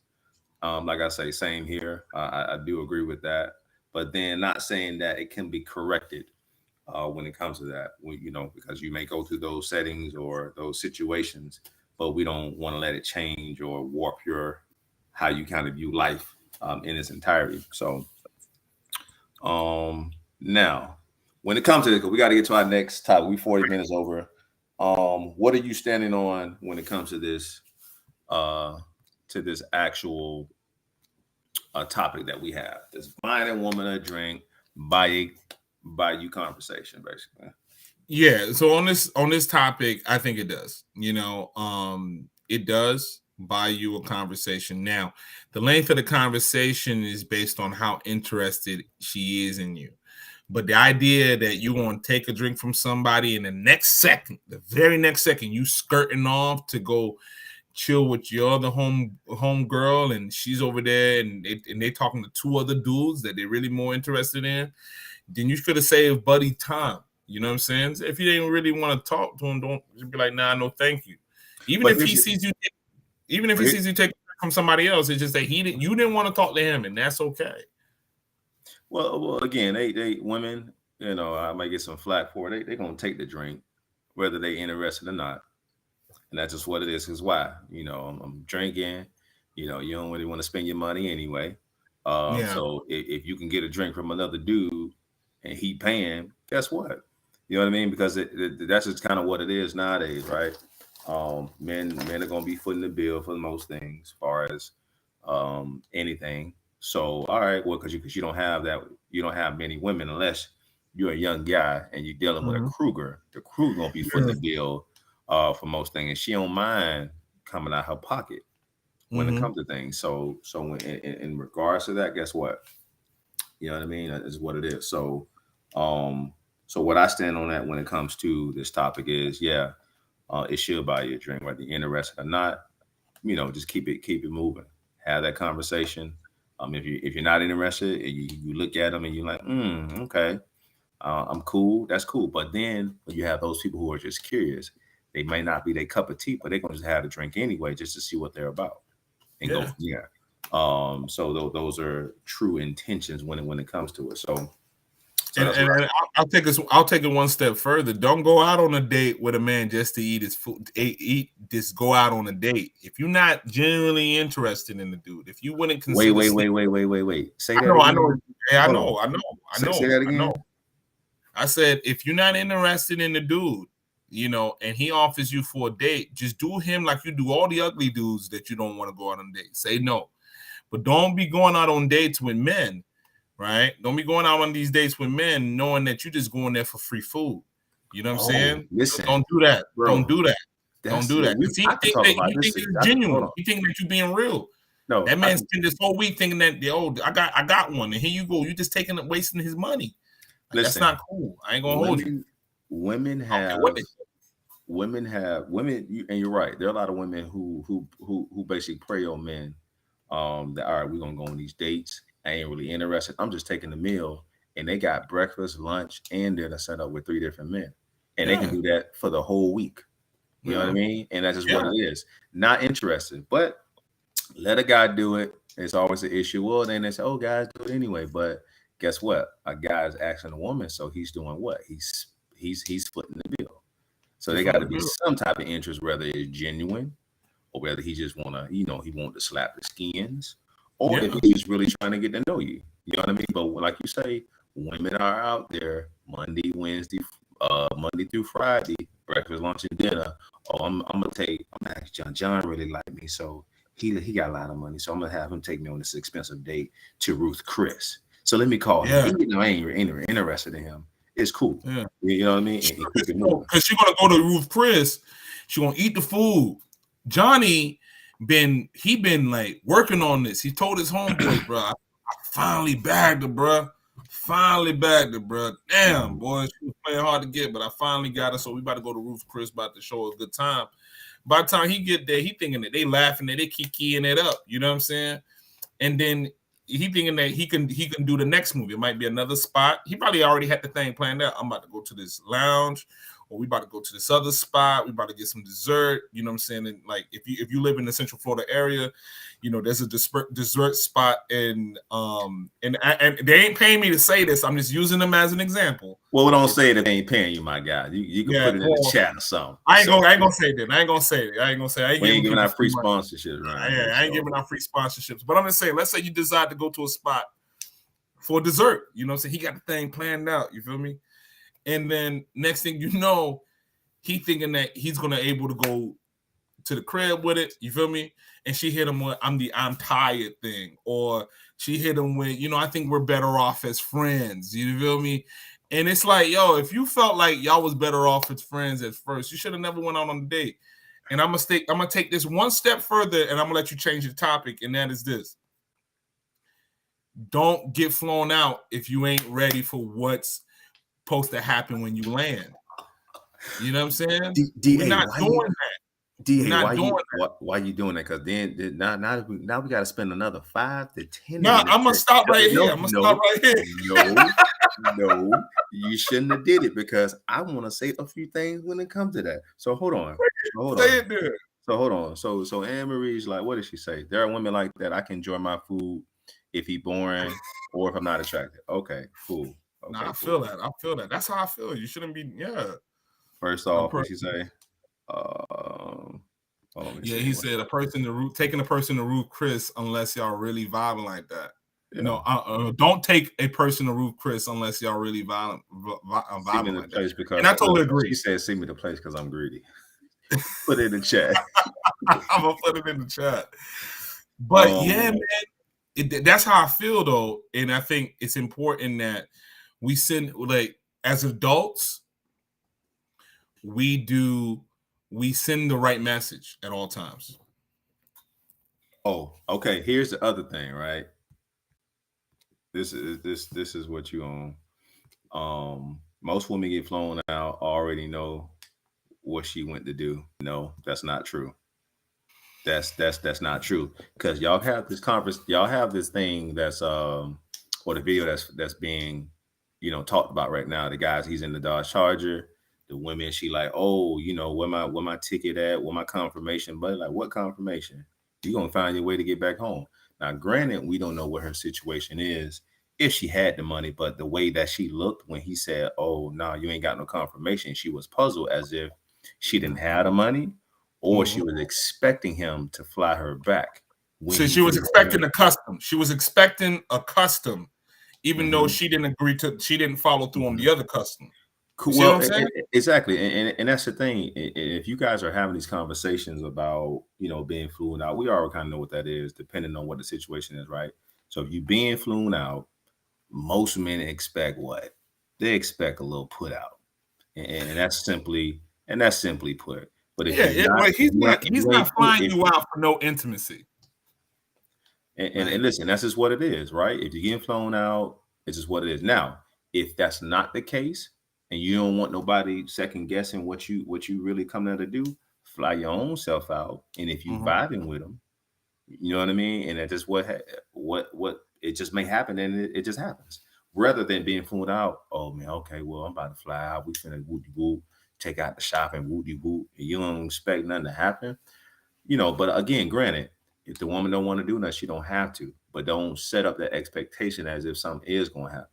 Like I say, same here. I do agree with that, but then not saying that it can be corrected when it comes to that. Because you may go through those settings or those situations, but we don't want to let it change or warp how you kind of view life in its entirety. So now when it comes to this, 'cause we got to get to our next topic. We 40 minutes over. What are you standing on when it comes to this actual topic that we have? This buying a woman a drink by you conversation, basically. Yeah. So on this topic, I think it does. It does buy you a conversation. Now, the length of the conversation is based on how interested she is in you. But the idea that you want to take a drink from somebody and the very next second, you skirting off to go chill with your other home girl, and she's over there, and they talking to two other dudes that they're really more interested in, then you could have saved buddy time. You know what I'm saying? If you didn't really want to talk to him, don't be like, nah, no, thank you. Even if he sees you take from somebody else, it's just that you didn't want to talk to him, and that's okay. Well, again, they women, I might get some flack for it. They're gonna take the drink, whether they interested or not, and that's just what it is. Because why? I'm drinking. You don't really want to spend your money anyway. So if you can get a drink from another dude and he paying, guess what? You know what I mean? Because that's just kind of what it is nowadays, right? Men are gonna be footing the bill for most things, as far as anything. So, all right, well, because you don't have that, you don't have many women unless you're a young guy and you're dealing with a Kruger. The Kruger gonna be footing the bill for most things, and she don't mind coming out her pocket when it comes to things. So in regards to that, guess what? You know what I mean? That is what it is. So what I stand on that when it comes to this topic is, it should buy you a drink, whether you're interested or not. Just keep it moving. Have that conversation. If you're not interested, you look at them and you're like, okay, I'm cool. That's cool. But then when you have those people who are just curious, they may not be their cup of tea, but they're gonna just have a drink anyway, just to see what they're about and go from there. So those are true intentions when it comes to it. So and I'll take it one step further. Don't go out on a date with a man just to eat his food. Just go out on a date if you're not genuinely interested in the dude. If you wouldn't consider. Wait. Say that. I know. Yeah, I know. Say that again. I know. I said if you're not interested in the dude, and he offers you for a date, just do him like you do all the ugly dudes that you don't want to go out on dates. Say no, but don't be going out on dates with men. Right? Don't be going out on these dates with men knowing that you're just going there for free food. You know what I'm saying? Listen, don't do that. Bro, don't do that. Don't do that. You think it's genuine. You think that you're being real. No, that man spent this whole week thinking that I got one, and here you go. You're just wasting his money. That's not cool. I ain't gonna hold you. Women have, and you're right. There are a lot of women who basically prey on men. That all right, we're gonna go on these dates. I ain't really interested. I'm just taking the meal, and they got breakfast, lunch, and dinner set up with 3 different men, and they can do that for the whole week. You know what I mean? And that's just what it is. Not interested, but let a guy do it. It's always an issue. Well, then they say, "Oh, guys do it anyway." But guess what? A guy is asking a woman, so he's doing what? He's footing the bill. So they got to be some type of interest, whether it's genuine or whether he just he want to slap the skins. Or if he's really trying to get to know you. You know what I mean? But like you say, women are out there Monday, Wednesday, Monday through Friday, breakfast, lunch, and dinner. Oh, I'm gonna ask John. John really like me, so he got a lot of money. So I'm gonna have him take me on this expensive date to Ruth Chris. So let me call him. I ain't interested in him. It's cool. Yeah. You know what I mean? Because she's gonna go to Ruth Chris. She's gonna eat the food. Johnny been like working on this. He told his homeboy, bro, I finally bagged her, bro. Damn, boy, she was playing hard to get, but I finally got her. So we about to go to Ruth Chris, about to show her a good time. By the time he get there, he thinking that they laughing, that they kikiing it up. You know what I'm saying? And then he thinking that he can do the next movie. It might be another spot. He probably already had the thing planned out. I'm about to go to this lounge or we about to go to this other spot. We about to get some dessert. You know what I'm saying? And like if you live in the Central Florida area, you know there's a dessert spot, and they ain't paying me to say this. I'm just using them as an example. Well, don't say that they ain't paying you, my guy. You can put it in the chat or something. I ain't gonna say that. I ain't gonna say it. We ain't giving out free sponsorships, right? Yeah, I ain't giving out free sponsorships. But I'm just saying, let's say you decide to go to a spot for dessert. You know what I'm saying? He got the thing planned out. You feel me? And then next thing you know, he thinking that he's gonna able to go to the crib with it. You feel me? And she hit him with I'm tired thing, or she hit him with, you know, I think we're better off as friends. You feel me? And it's like, yo, if you felt like y'all was better off as friends at first, you should have never went out on a date. And I'm gonna take this one step further, and I'm gonna let you change the topic, and that is this: don't get flown out if you ain't ready for what's supposed to happen when you land. You know what I'm saying? We're not doing that. DA, why you doing that? Because then now we got to spend another 5 to 10 minutes. I'm gonna stop right here. No, you shouldn't have did it, because I want to say a few things when it comes to that. So hold on. So Anne Marie's like, what did she say? There are women like that. I can enjoy my food if he boring or if I'm not attracted. Okay, cool. Okay, I feel that. That's how I feel. You shouldn't be. Yeah. First off, what she say? He said taking a person to Ruth Chris unless y'all really vibing like that. Yeah. No, don't take a person to Ruth Chris unless y'all really vibing like that. Because and I totally agree. She said, "See me the place because I'm greedy." Put it in the chat. I'm gonna put it in the chat. But yeah, man, that's how I feel though, and I think it's important that we send, like, as adults, we send the right message at all times. Oh, okay. Here's the other thing, right? This is what you own. Most women get flown out already know what she went to do. No, that's not true. That's not true, because y'all have this conference. Y'all have this thing that's or the video that's being talked about right now. The guys, he's in the Dodge Charger. The women, she like, oh, where my ticket at? Where my confirmation? But like, what confirmation? You're gonna find your way to get back home. Now, granted, we don't know what her situation is, if she had the money, but the way that she looked when he said, oh, no, you ain't got no confirmation, she was puzzled, as if she didn't have the money, or she was expecting him to fly her back. So she was expecting a custom. She was expecting a custom, even though she didn't follow through on the other custom. Cool. Well, exactly, and that's the thing. If you guys are having these conversations about being flown out, we already kind of know what that is, depending on what the situation is, right? So if you being flown out, most men expect what? They expect a little put out, and that's simply put. But if he's not flying you out for no intimacy. And listen, that's just what it is, right? If you're getting flown out, it's just what it is. Now, if that's not the case, and you don't want nobody second guessing what you really come there to do, fly your own self out. And if you vibing with them, you know what I mean? And that's just what it just may happen, and it just happens. Rather than being flown out, oh man, okay, well, I'm about to fly out. We finna woo-de-woo, take out the shopping, woo-de-woo. You don't expect nothing to happen. But again, granted, if the woman don't want to do nothing, she don't have to. But don't set up that expectation as if something is going to happen.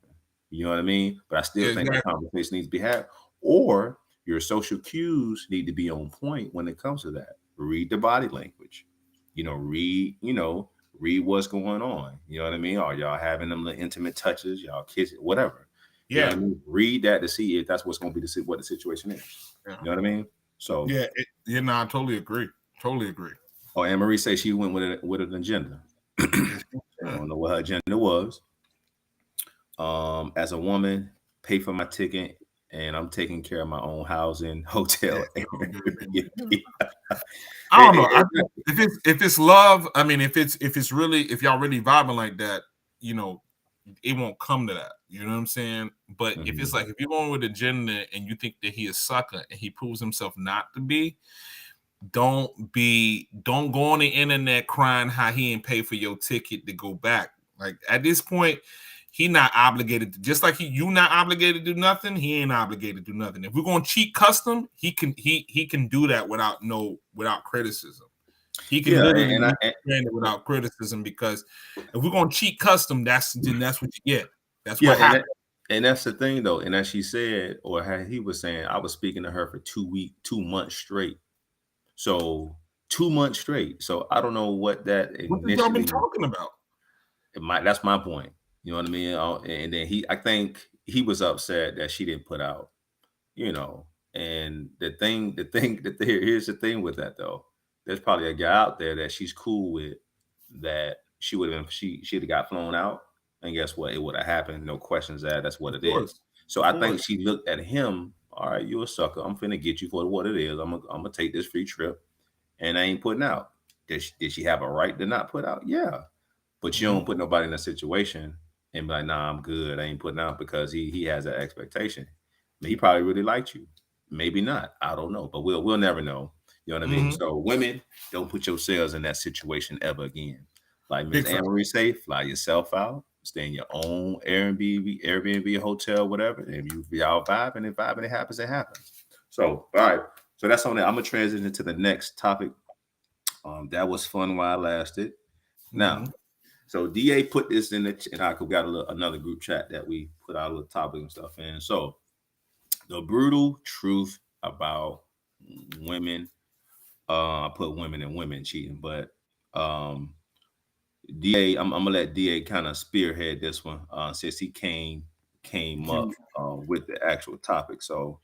You know what I mean? But I still think the conversation needs to be had, or your social cues need to be on point when it comes to that. Read the body language. Read what's going on. You know what I mean? Are y'all having them little intimate touches? Y'all kissing, whatever. Yeah. You know what I mean? Read that to see if that's what's going to be what the situation is. Yeah. You know what I mean? So I totally agree. Oh, Anne Marie says she went with an agenda. I don't know what her agenda was. As a woman, pay for my ticket, and I'm taking care of my own housing, hotel. I don't know. If it's love, I mean, if y'all really vibing like that, it won't come to that. You know what I'm saying? But if it's like, if you're going with an agenda and you think that he is sucker and he proves himself not to be, don't go on the internet crying how he ain't pay for your ticket to go back. Like, at this point, he not obligated to, just like you not obligated to do nothing, he ain't obligated to do nothing. If we're gonna cheat custom, he can do that without criticism. He can literally do it without criticism, because if we're gonna cheat custom, that's what you get. That's what happened. And that's the thing though. And as she said, or how he was saying, I was speaking to her for 2 months straight. So 2 months straight. So I don't know what that What have y'all been talking about? That's my point. You know what I mean? And then I think he was upset that she didn't put out, you know. And here's the thing with that though. There's probably a guy out there that she's cool with that she'd have got flown out, and guess what? It would have happened. No questions asked. That's what it is. So I think she looked at him. All right, you a sucker. I'm finna get you for what it is. I'm gonna take this free trip, and I ain't putting out. Did she have a right to not put out? Yeah, but you don't put nobody in a situation and be like, nah, I'm good. I ain't putting out, because he has that expectation. I mean, he probably really liked you. Maybe not. I don't know, but we'll never know. You know what I mean? So women, don't put yourselves in that situation ever again. Like Ms. Anne-Marie say, fly yourself out, stay in your own Airbnb, hotel, whatever. And you be out vibing, it happens, it happens. So, all right. So that's on that. I'm gonna transition to the next topic. That was fun while it lasted. Now, so DA put this in and I got another group chat that we put out a little topic and stuff in. So the brutal truth about women. I put women and women cheating, but DA, I'm gonna let DA kind of spearhead this one since he came up with the actual topic. So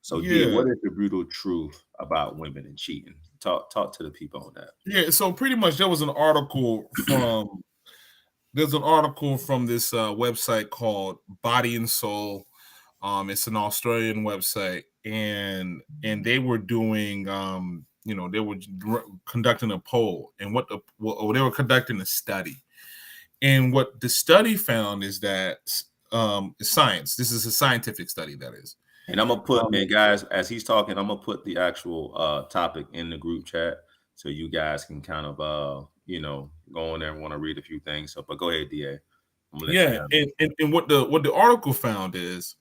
DA, what is the brutal truth about women and cheating? Talk to the people on that. Yeah, so pretty much there was an article from this website called Body and Soul. It's an Australian website, and they were doing they were conducting a poll, and they were conducting a study. And what the study found is that science, this is a scientific study, that is. And I'm going to put, and guys, as he's talking, I'm going to put the actual topic in the group chat so you guys can kind of, go in there and want to read a few things. So, but go ahead, DA. And what the article found is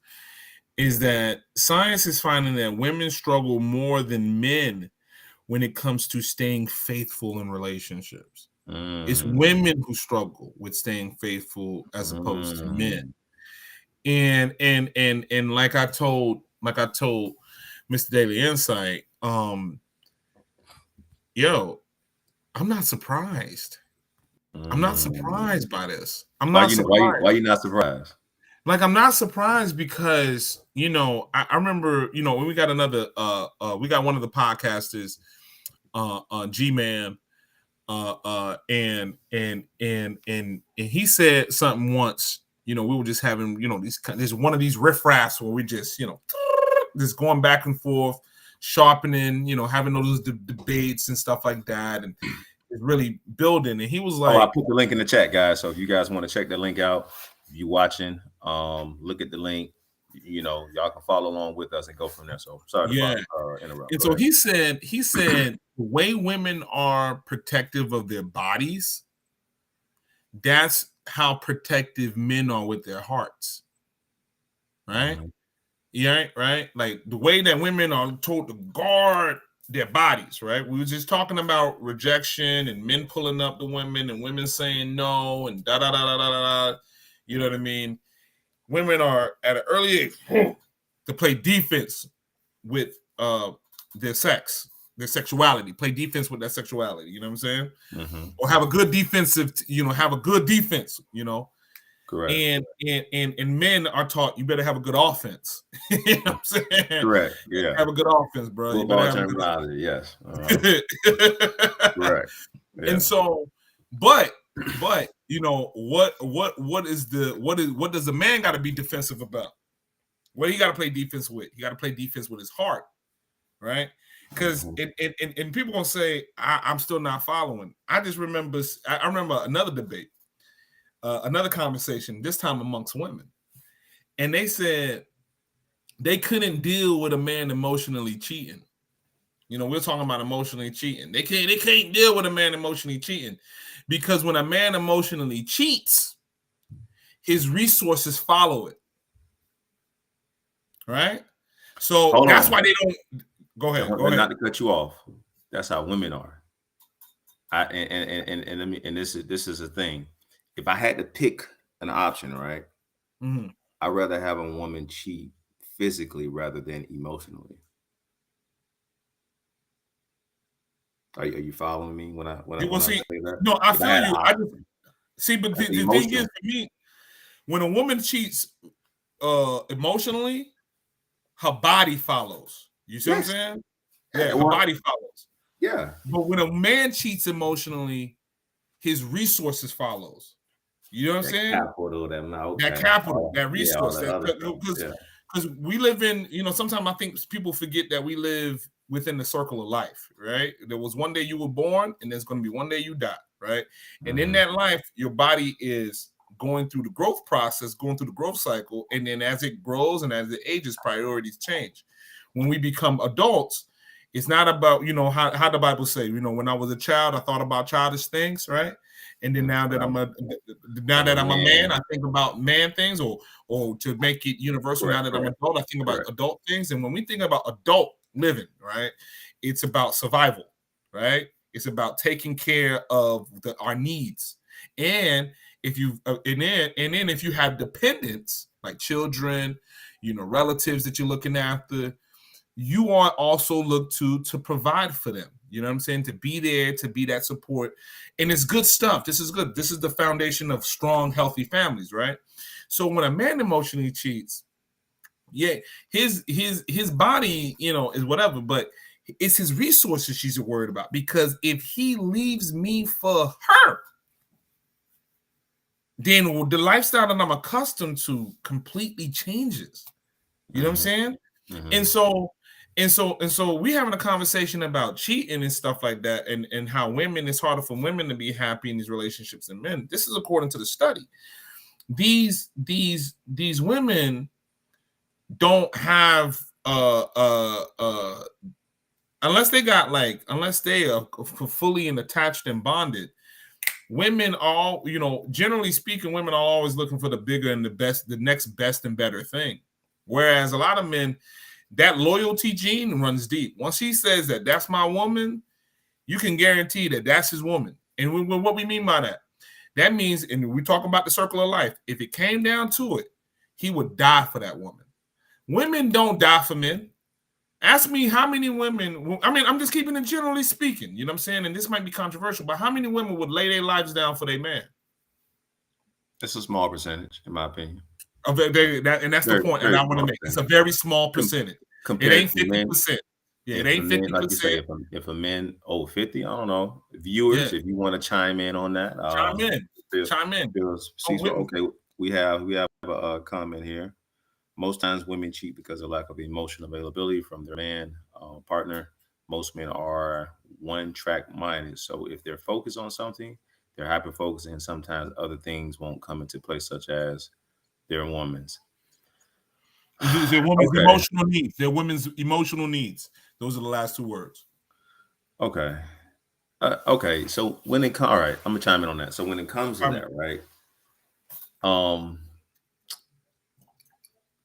that science is finding that women struggle more than men when it comes to staying faithful in relationships. It's women who struggle with staying faithful as opposed to men. And like I told Mr. Daily Insight, I'm not surprised. I'm not surprised by this. I'm not surprised. Why you not surprised? Like, I'm not surprised because, I remember, when we got we got one of the podcasters, G-Man, and he said something once. We were just having, there's one of these riffraffs where we just, just going back and forth, sharpening, having those debates and stuff like that, and it's really building. And he was like, I put the link in the chat, guys. So if you guys want to check the link out, if you watching, look at the link. Y'all can follow along with us and go from there. So sorry to interrupt. And so he said the way women are protective of their bodies, that's how protective men are with their hearts. Right? Yeah, right. Like the way that women are told to guard their bodies, right? We were just talking about rejection and men pulling up the women and women saying no and da da da da da da. You know what I mean? Women are at an early age to play defense with their sexuality, play defense with their sexuality. You know what I'm saying? Or have a good defensive, have a good defense, Correct. And men are taught you better have a good offense. You know what I'm saying? Correct. Yeah. Have a good offense, bro. Football terminology, yes. Correct. Yeah. And so, but what does the man got to be defensive about? What he got to play defense with? He got to play defense with his heart, right? Because and people gonna say I'm still not following. I remember another debate, another conversation, this time amongst women, and they said they couldn't deal with a man emotionally cheating. We're talking about emotionally cheating. They can't deal with a man emotionally cheating, because when a man emotionally cheats, his resources follow it. Right? So Hold that's on. why they don't. Go ahead. Go ahead. Not to cut you off. That's how women are. And this is a thing. If I had to pick an option, right? Mm-hmm. I'd rather have a woman cheat physically rather than emotionally. Are you following me when I say that? No, I feel you. I just see, but the thing is, for me, when a woman cheats emotionally, her body follows. You see what I'm saying? Yeah, her body follows. Yeah. But when a man cheats emotionally, his resources follows. You know what I'm saying? That capital, that resource. Because we live in, sometimes I think people forget that we live within the circle of life, right? There was one day you were born, and there's going to be one day you die, right? And in that life, your body is going through the growth process, going through the growth cycle, and then as it grows and as it ages, priorities change. When we become adults, it's not about, how the Bible say, when I was a child, I thought about childish things, right? And then now that I'm a man, I think about man things, or to make it universal. Now that I'm an adult, I think about adult things. And when we think about adult living, right, it's about survival, right? It's about taking care of our needs. And if you if you have dependents like children, relatives that you're looking after, you are also looked to provide for them. You know what I'm saying? To be there, to be that support. And it's good stuff. This is good. This is the foundation of strong, healthy families, right? So when a man emotionally cheats, yeah, his body, is whatever, but it's his resources she's worried about. Because if he leaves me for her, then the lifestyle that I'm accustomed to completely changes. You know what I'm saying? And so we having a conversation about cheating and stuff like that, and how it's harder for women to be happy in these relationships than men. This is according to the study. These women don't have unless they are fully attached and bonded. Women all, generally speaking, women are always looking for the bigger and the best, the next best and better thing. Whereas a lot of men, that loyalty gene runs deep. Once he says that that's my woman, you can guarantee that that's his woman. And what we mean by that, that means, and we talk about the circle of life, if it came down to it, he would die for that woman. Women don't die for men. Ask me how many women, I'm just keeping it generally speaking, you know what I'm saying? And this might be controversial, but how many women would lay their lives down for their man? It's a small percentage, in my opinion. And that's the point that I want to make. It's a very small percentage. It ain't 50%. Yeah, it ain't 50%. Like you say, if a man over 50, I don't know. Viewers, if you want to chime in on that, chime in. Okay, we have a comment here. Most times women cheat because of lack of emotional availability from their man partner. Most men are one-track minded. So if they're focused on something, they're hyper-focused, and sometimes other things won't come into play, such as their woman's. Their women's emotional needs. Their women's emotional needs. Those are the last two words. Okay. Okay. So when it comes, all right, I'm gonna chime in on that. So when it comes to that, right?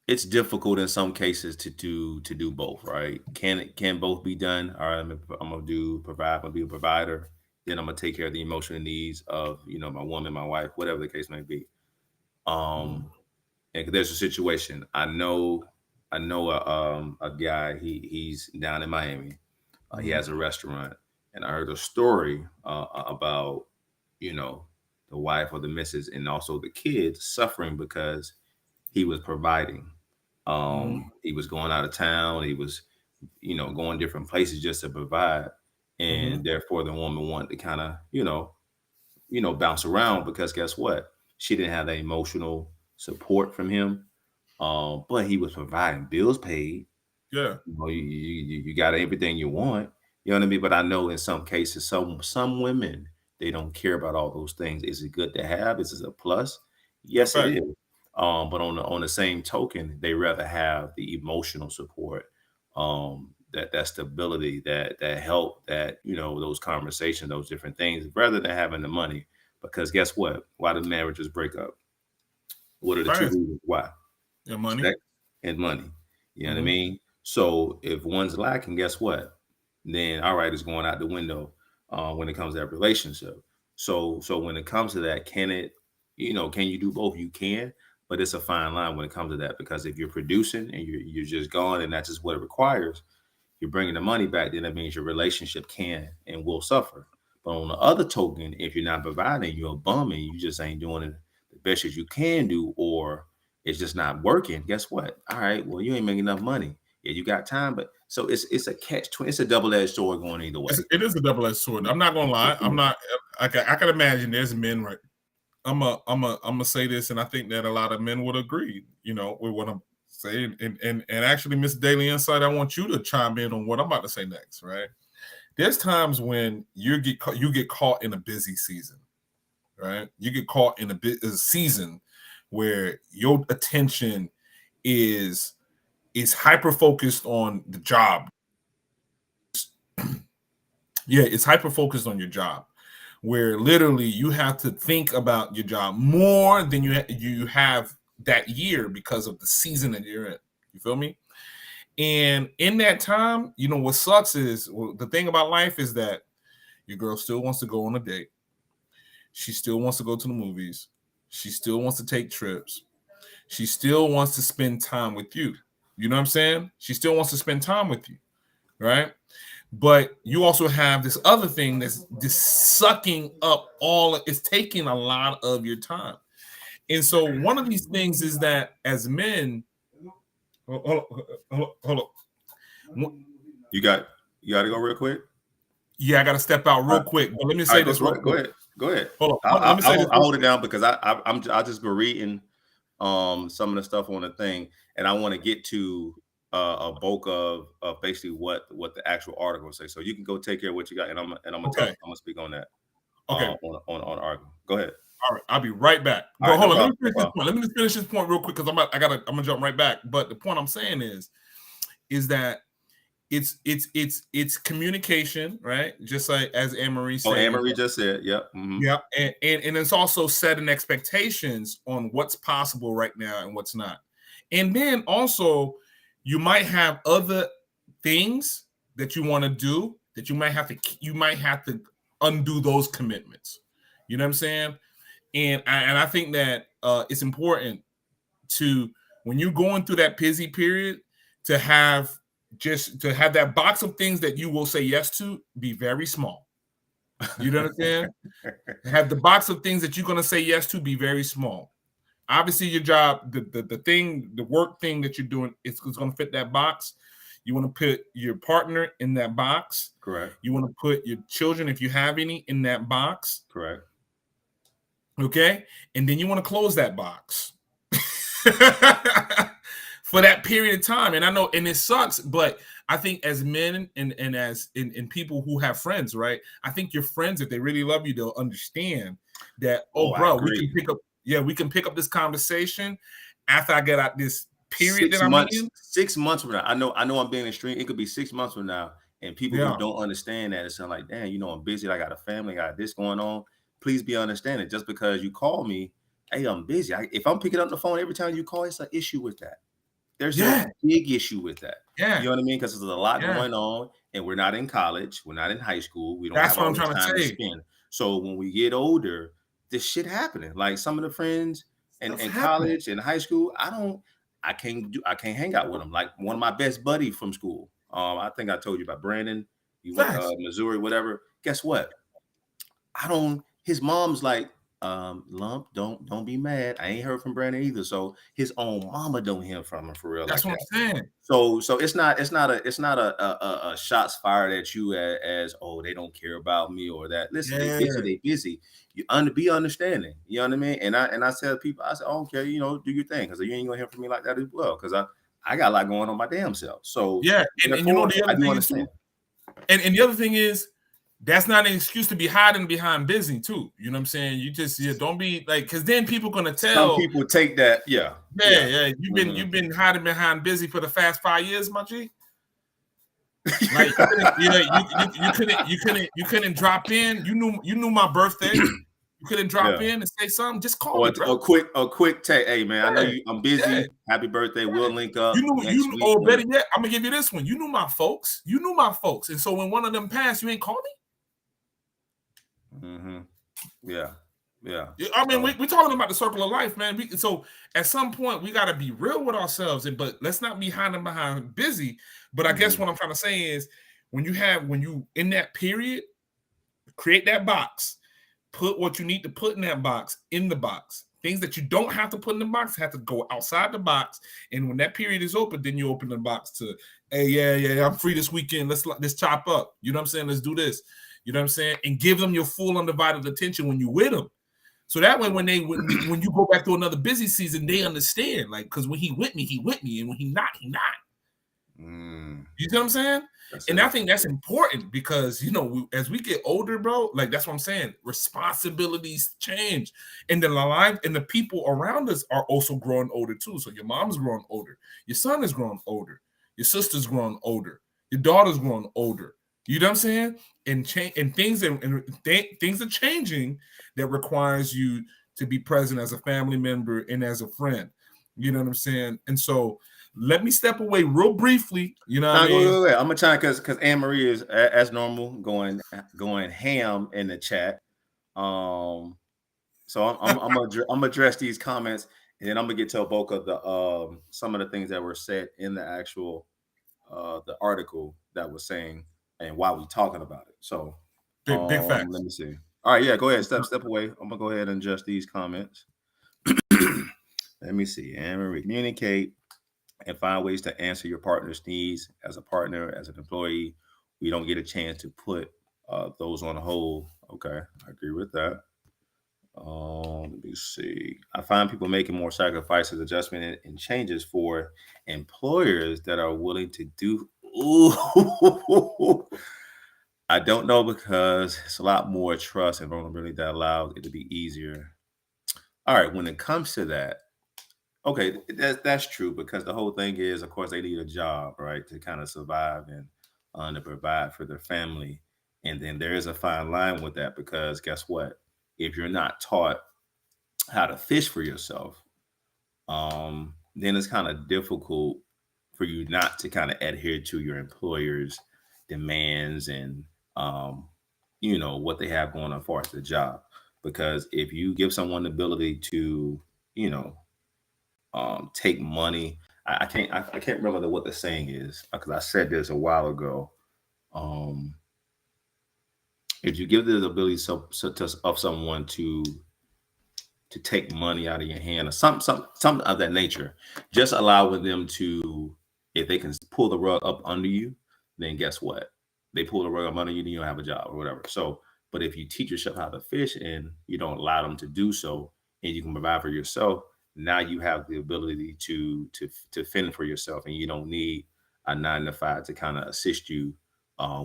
It's difficult in some cases to do both, right? Can both be done? All right, I'm gonna be a provider. Then I'm gonna take care of the emotional needs of my woman, my wife, whatever the case may be. And there's a situation. I know a guy. He's down in Miami. He has a restaurant, and I heard a story about the wife or the missus, and also the kids suffering because he was providing. He was going out of town. He was, going different places just to provide, and therefore the woman wanted to kind of, bounce around because guess what? She didn't have that emotional support from him, but he was providing, bills paid. Yeah, you got everything you want. You know what I mean? But I know in some cases, some women, they don't care about all those things. Is it good to have? Is it a plus? Yes, it is. But on the same token, they rather have the emotional support, that stability, that help, that those conversations, those different things, rather than having the money. Because guess what? Why do marriages break up? What are the two reasons why? Yeah, money. Sex and money. You know what I mean? So if one's lacking, guess what? Then all right, it's going out the window when it comes to that relationship. So when it comes to that, can you do both? You can, but it's a fine line when it comes to that, because if you're producing and you're just gone and that's just what it requires, you're bringing the money back, then that means your relationship can and will suffer. But on the other token, if you're not providing, you're a bum and you just ain't doing it the best as you can do, or it's just not working. Guess what? All right, well, you ain't making enough money. Yeah, you got time, but so it's a catch-20. It's a double-edged sword going either way. It is a double-edged sword. I'm not gonna lie. I'm not. I can imagine there's men, right? I'm gonna say this, and I think that a lot of men would agree. You know, with what I'm saying, and actually, Miss Daily Insight, I want you to chime in on what I'm about to say next. Right? There's times when you get caught in a busy season, right? You get caught in a season where your attention is hyper focused on the job. Yeah, it's hyper focused on your job, where literally you have to think about your job more than you have that year because of the season that you're in. You feel me? And in that time, you know, what sucks is, the thing about life is that your girl still wants to go on a date. She still wants to go to the movies. She still wants to take trips. She still wants to spend time with you. You know what I'm saying? She still wants to spend time with you, right? But you also have this other thing that's just sucking up it's taking a lot of your time. And so one of these things is that as men, hold on. You got to go real quick? Yeah, I got to step out real quick. But let me say this. Go ahead. Hold on. I'll hold it down because I'll just be reading some of the stuff on the thing, and I want to get to a bulk of basically what the actual article says. So you can go take care of what you got, and I'm gonna speak on that. Okay. On the article. Go ahead. All right, I'll be right back. But hold on, let me finish this point. Let me just finish this point real quick because I'm gonna jump right back. But the point I'm saying is that it's communication, right? Just like as Anne-Marie said. Oh, Anne-Marie just said, yep. Mm-hmm. Yeah, and it's also setting expectations on what's possible right now and what's not. And then also, you might have other things that you want to do that you might have to undo those commitments. You know what I'm saying? And I think that it's important to, when you're going through that busy period, to have that box of things that you will say yes to be very small. You know what I'm saying? Have the box of things that you're going to say yes to be very small. Obviously, your job, the work thing that you're doing, it's going to fit that box. You want to put your partner in that box. Correct. You want to put your children, if you have any, in that box. Correct. Okay? And then you want to close that box for that period of time. And I know, and it sucks, but I think as men and as in people who have friends, right? I think your friends, if they really love you, they'll understand that, bro, we can pick up this conversation after I get out this period that I'm in. 6 months from now, I know I'm being extreme. It could be 6 months from now, and people who don't understand that, it's like, damn, you know, I'm busy. I got a family, I got this going on. Please be understanding. Just because you call me, hey, I'm busy. If I'm picking up the phone every time you call, it's an issue with that. There's a big issue with that. Yeah. You know what I mean? Because there's a lot going on, and we're not in college. We're not in high school. We don't have all the time to spend. So when we get older, this shit happening. Like some of the friends in college and high school, I can't hang out with them. Like one of my best buddies from school. I think I told you about Brandon. You went Missouri, whatever. Guess what? His mom's like, Lump, don't be mad. I ain't heard from Brandon either. So his own mama don't hear from him for real. That's what I'm saying. So it's not a shots fired at you as they don't care about me or that. Listen, they busy. You be understanding. You know what I mean? And I tell people, I said, okay, you know, do your thing, because you ain't gonna hear from me like that as well. Because I got a lot going on my damn self. So yeah, and you know the other thing is too, and the other thing is, that's not an excuse to be hiding behind busy too. You know what I'm saying? You just don't be like, because then people gonna tell. Some people take that, yeah. You've been hiding behind busy for the past 5 years, my G. Like you couldn't drop in. You knew my birthday. You couldn't drop Yeah. in and say something. Just call me, bro. A quick take. Hey man, I know I'm busy. Yeah. Happy birthday. We'll link up. You knew, next week. or better yet, I'm gonna give you this one. You knew my folks. And so when one of them passed, you ain't call me. Mm-hmm. Yeah. I mean, we're talking about the circle of life, man. So at some point, we got to be real with ourselves, but let's not be hiding behind busy. But I guess what I'm trying to say is, when you in that period, create that box, put what you need to put in that box in the box. Things that you don't have to put in the box have to go outside the box. And when that period is open, then you open the box to, hey, yeah, I'm free this weekend. Let's chop up. You know what I'm saying? Let's do this. You know what I'm saying? And give them your full undivided attention when you're with them. So that way, when you go back to another busy season, they understand. Like, because when he with me, and when he not, he not. You know what I'm saying? I think that's important because, as we get older, bro, like that's what I'm saying. Responsibilities change, and the people around us are also growing older too. So your mom's growing older, your son is growing older, your sister's growing older, your daughter's growing older. You know what I'm saying? And things are changing that requires you to be present as a family member and as a friend. You know what I'm saying? And so let me step away real briefly. You know what I mean? Wait. I'm gonna try because Anne Marie is as normal going ham in the chat. So I'm gonna address these comments, and then I'm gonna get to both of the some of the things that were said in the actual the article that was saying and why we talking about it. So big facts. Let me see. All right, yeah, go ahead. Step away. I'm gonna go ahead and adjust these comments. Let me see. Anne Marie, communicate and find ways to answer your partner's needs. As a partner, as an employee, we don't get a chance to put those on hold. Okay, I agree with that. Let me see. I find people making more sacrifices, adjustment, and changes for employers that are willing to do. Ooh. I don't know, because it's a lot more trust and vulnerability that allows it to be easier. All right, when it comes to that, okay, that's true, because the whole thing is, of course, they need a job, right, to kind of survive and to provide for their family. And then there is a fine line with that, because guess what? If you're not taught how to fish for yourself, then it's kind of difficult for you not to kind of adhere to your employer's demands and what they have going on as far as the job. Because if you give someone the ability to take money, I can't remember what the saying is, because I said this a while ago. If you give the ability of someone to take money out of your hand or something of that nature, just allowing them to, if they can pull the rug up under you, then guess what? They pull the rug up under you, then you don't have a job or whatever. So, but if you teach yourself how to fish and you don't allow them to do so, and you can provide for yourself, now you have the ability to fend for yourself, and you don't need a 9-to-5 to kind of assist you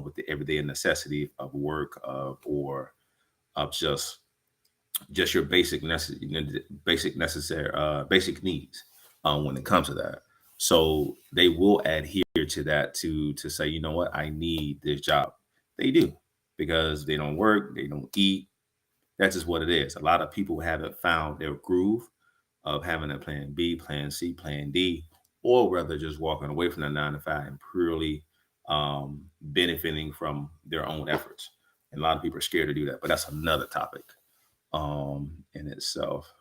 with the everyday necessity of work or of just your basic needs when it comes to that. So they will adhere to that to say, you know what, I need this job. They do, because they don't work, they don't eat. That's just what it is. A lot of people haven't found their groove of having a plan B, plan C, plan D, or rather just walking away from the 9-to-5 and purely benefiting from their own efforts. And a lot of people are scared to do that, but that's another topic in itself.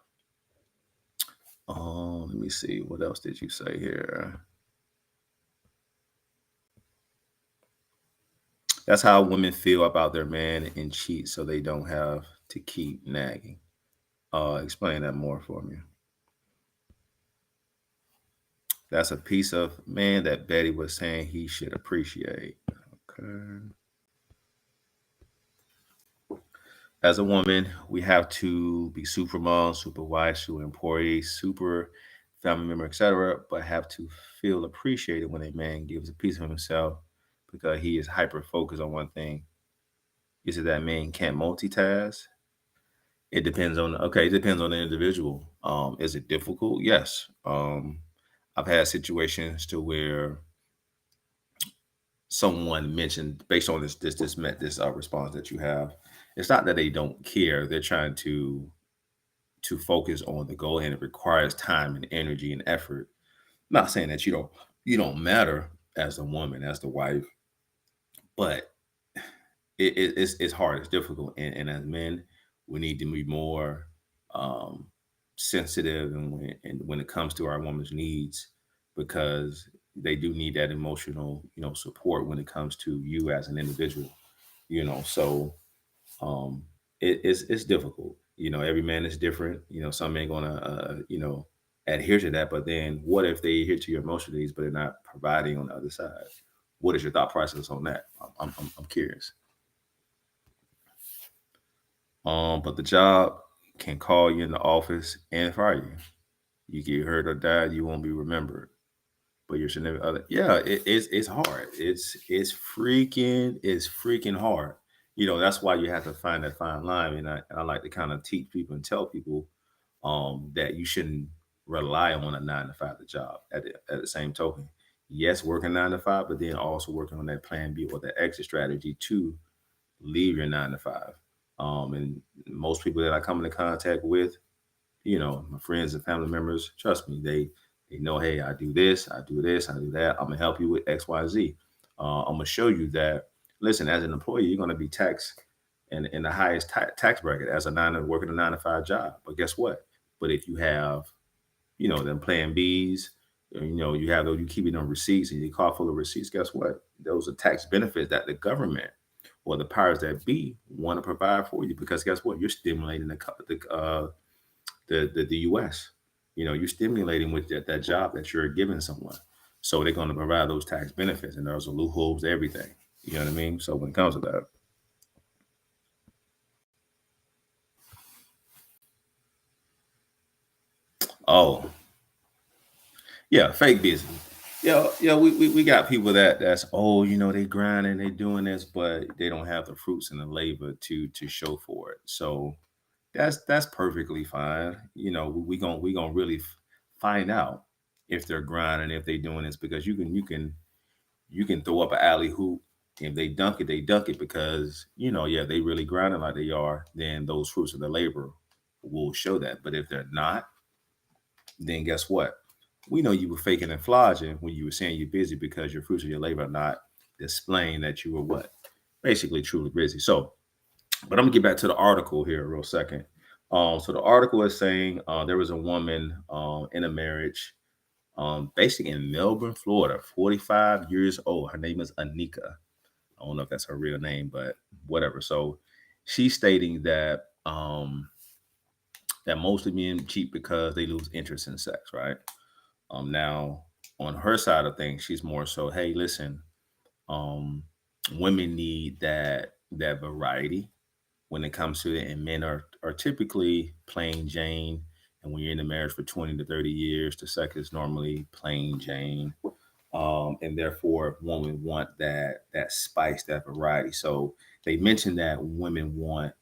Let me see. What else did you say here? That's how women feel about their man and cheat, so they don't have to keep nagging. Explain that more for me. That's a piece of man that Betty was saying he should appreciate. Okay. As a woman, we have to be super mom, super wife, super employee, super family member, etc., but have to feel appreciated when a man gives a piece of himself because he is hyper focused on one thing. Is it that man can't multitask? It depends on the individual. Is it difficult? Yes. I've had situations to where someone mentioned, based on this response that you have, it's not that they don't care. They're trying to focus on the goal, and it requires time and energy and effort. I'm not saying that you don't matter as a woman, as the wife, but it's hard, it's difficult, and as men, we need to be more um, sensitive, and when it comes to our woman's needs, because they do need that emotional, support when it comes to you as an individual. So um, it's difficult. Every man is different. Some ain't gonna adhere to that, but then what if they adhere to your emotional needs, but they're not providing on the other side? What is your thought process on that? I'm curious. But the job can call you in the office and fire you. You get hurt or die, you won't be remembered. But your significant other, yeah, it's hard. It's freaking hard. That's why you have to find that fine line. And I like to kind of teach people and tell people that you shouldn't rely on a 9 to 5 job. At the same token, yes, working 9 to 5, but then also working on that plan B or the exit strategy to leave your 9 to 5. And most people that I come into contact with, my friends and family members, trust me, they know, hey, I do this, I do this, I do that. I'm gonna help you with X, Y, Z. I'm gonna show you that. Listen, as an employee, you're gonna be taxed in the highest tax bracket as working a 9 to 5 job. But guess what? But if you have, them plan Bs, you have those, you keeping them receipts and your car full of receipts. Guess what? Those are tax benefits that the government or the powers that be want to provide for you, because guess what? You're stimulating the U.S. You're stimulating with that job that you're giving someone. So they're going to provide those tax benefits, and there's a loopholes to everything. You know what I mean? So when it comes to that, oh yeah, fake busy. Yeah, we got people that's they grinding, they doing this, but they don't have the fruits and the labor to show for it. So that's perfectly fine. We gonna really find out if they're grinding, if they doing this, because you can throw up an alley hoop. If they dunk it, they dunk it, because yeah, they really grinding like they are. Then those fruits of the labor will show that. But if they're not, then guess what? We know you were faking and flogging when you were saying you're busy, because your fruits of your labor are not displaying that you were what? Basically truly busy. So, but I'm gonna get back to the article here real second. So the article is saying there was a woman in a marriage, basically in Melbourne, Florida, 45 years old. Her name is Anika. I don't know if that's her real name, but whatever. So she's stating that most of men cheat because they lose interest in sex, right? Now on her side of things, she's more so, hey, listen, um, women need that variety when it comes to it, and men are typically plain Jane. And when you're in a marriage for 20 to 30 years, the sex is normally plain Jane. And therefore women want that spice, that variety. So they mentioned that women want,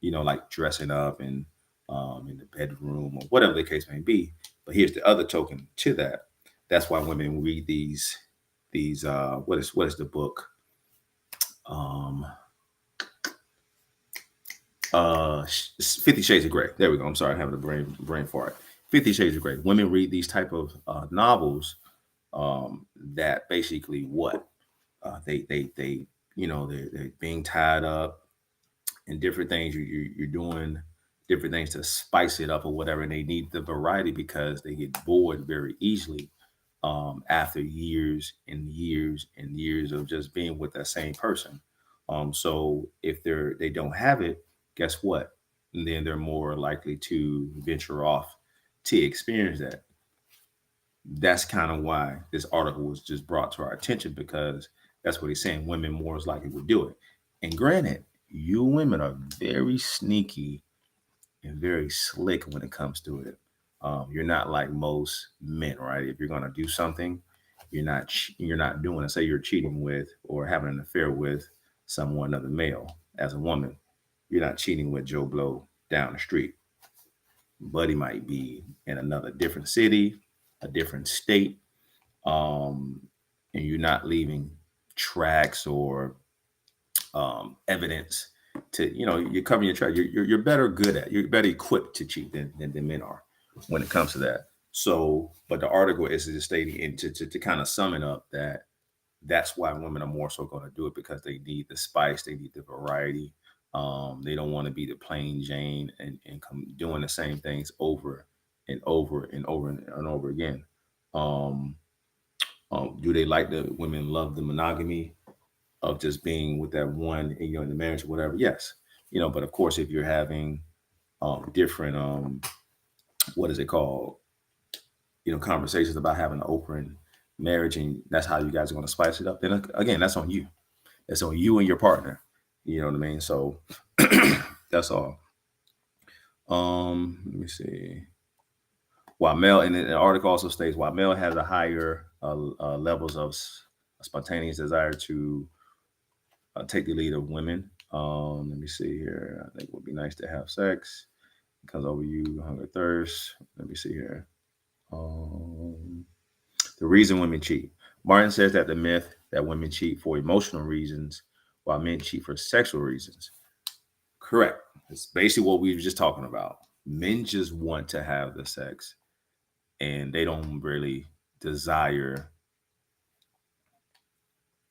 like dressing up and in the bedroom or whatever the case may be. But here's the other token to that. That's why women read these what is the book? Um 50 Shades of Grey. There we go. I'm sorry, I'm having a brain fart. 50 Shades of Grey. Women read these type of novels that basically what they they're being tied up and different things. You're doing different things to spice it up or whatever, and they need the variety because they get bored very easily after years and years and years of just being with that same person. So if they don't have it, guess what? And then they're more likely to venture off to experience that. That's kind of why this article was just brought to our attention, because that's what he's saying. Women more is likely would do it. And granted, you women are very sneaky and very slick when it comes to it. You're not like most men, right? If you're gonna do something, you're not doing it. Say you're cheating with or having an affair with someone, another male. As a woman, you're not cheating with Joe Blow down the street. Buddy might be in another different city, a different state, um, and you're not leaving tracks or evidence to you're covering your track. You're better good at you're better equipped to cheat than men are when it comes to that. So, but the article is just stating and to kind of sum it up that that's why women are more so going to do it because they need the spice, they need the variety. They don't want to be the plain Jane and come doing the same things over and over and over and over again. Um, do they like the women love the monogamy of just being with that one, in the marriage or whatever? Yes, but of course, if you're having different, what is it called? Conversations about having an open marriage, and that's how you guys are going to spice it up. Then again, that's on you. It's on you and your partner. You know what I mean? So that's all. Let me see. While male, and the article also states, while male has a higher levels of spontaneous desire to take the lead of women. Let me see here. I think it would be nice to have sex because over you, hunger, thirst. Let me see here. The reason women cheat. Martin says that the myth that women cheat for emotional reasons while men cheat for sexual reasons. Correct. It's basically what we were just talking about. Men just want to have the sex and they don't really desire.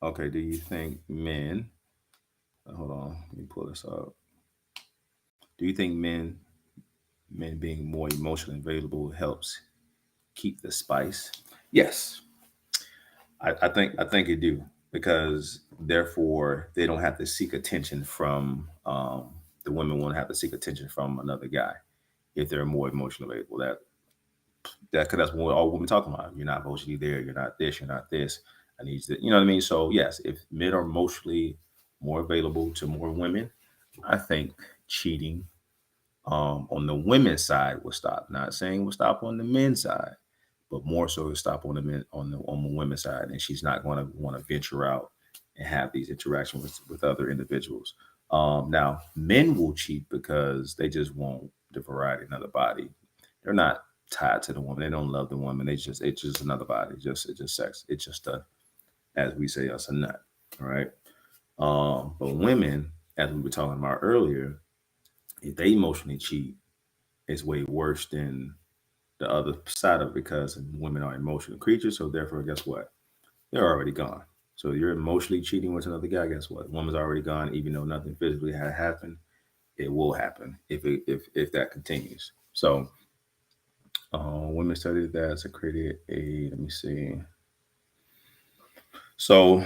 Okay, do you think men, hold on, let me pull this up. Do you think men being more emotionally available helps keep the spice? Yes. I think it do because therefore they don't have to seek attention from the women won't have to seek attention from another guy if they're more emotionally available. Because that's what all women talking about. You're not emotionally there. You're not this. You're not this. I need you. You know what I mean? So yes, if men are emotionally more available to more women, I think cheating on the women's side will stop. Not saying will stop on the men's side, but more so to stop on the men on the women's side, and she's not going to want to venture out and have these interactions with other individuals. Now, men will cheat because they just want the variety, another body. They're not tied to the woman. They don't love the woman. It's just another body. It's just sex. It's just as we say, us a nut. All right. But women, as we were talking about earlier, if they emotionally cheat, it's way worse than the other side of it because women are emotional creatures. So therefore, guess what? They're already gone. So you're emotionally cheating with another guy. Guess what? Woman's already gone. Even though nothing physically had happened, it will happen if that continues. So women studied that. So created a. Let me see. So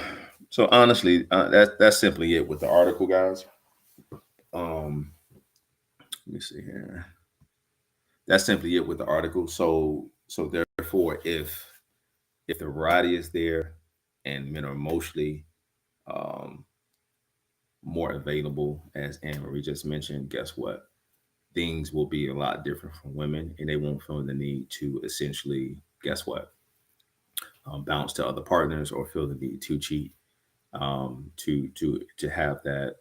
honestly, that's simply it with the article, guys. Um, let me see here. That's simply it with the article. So therefore, if the variety is there and men are emotionally um, more available, as Anne Marie just mentioned, guess what? Things will be a lot different from women, and they won't feel the need to essentially, guess what? Bounce to other partners or feel the need to cheat, to have that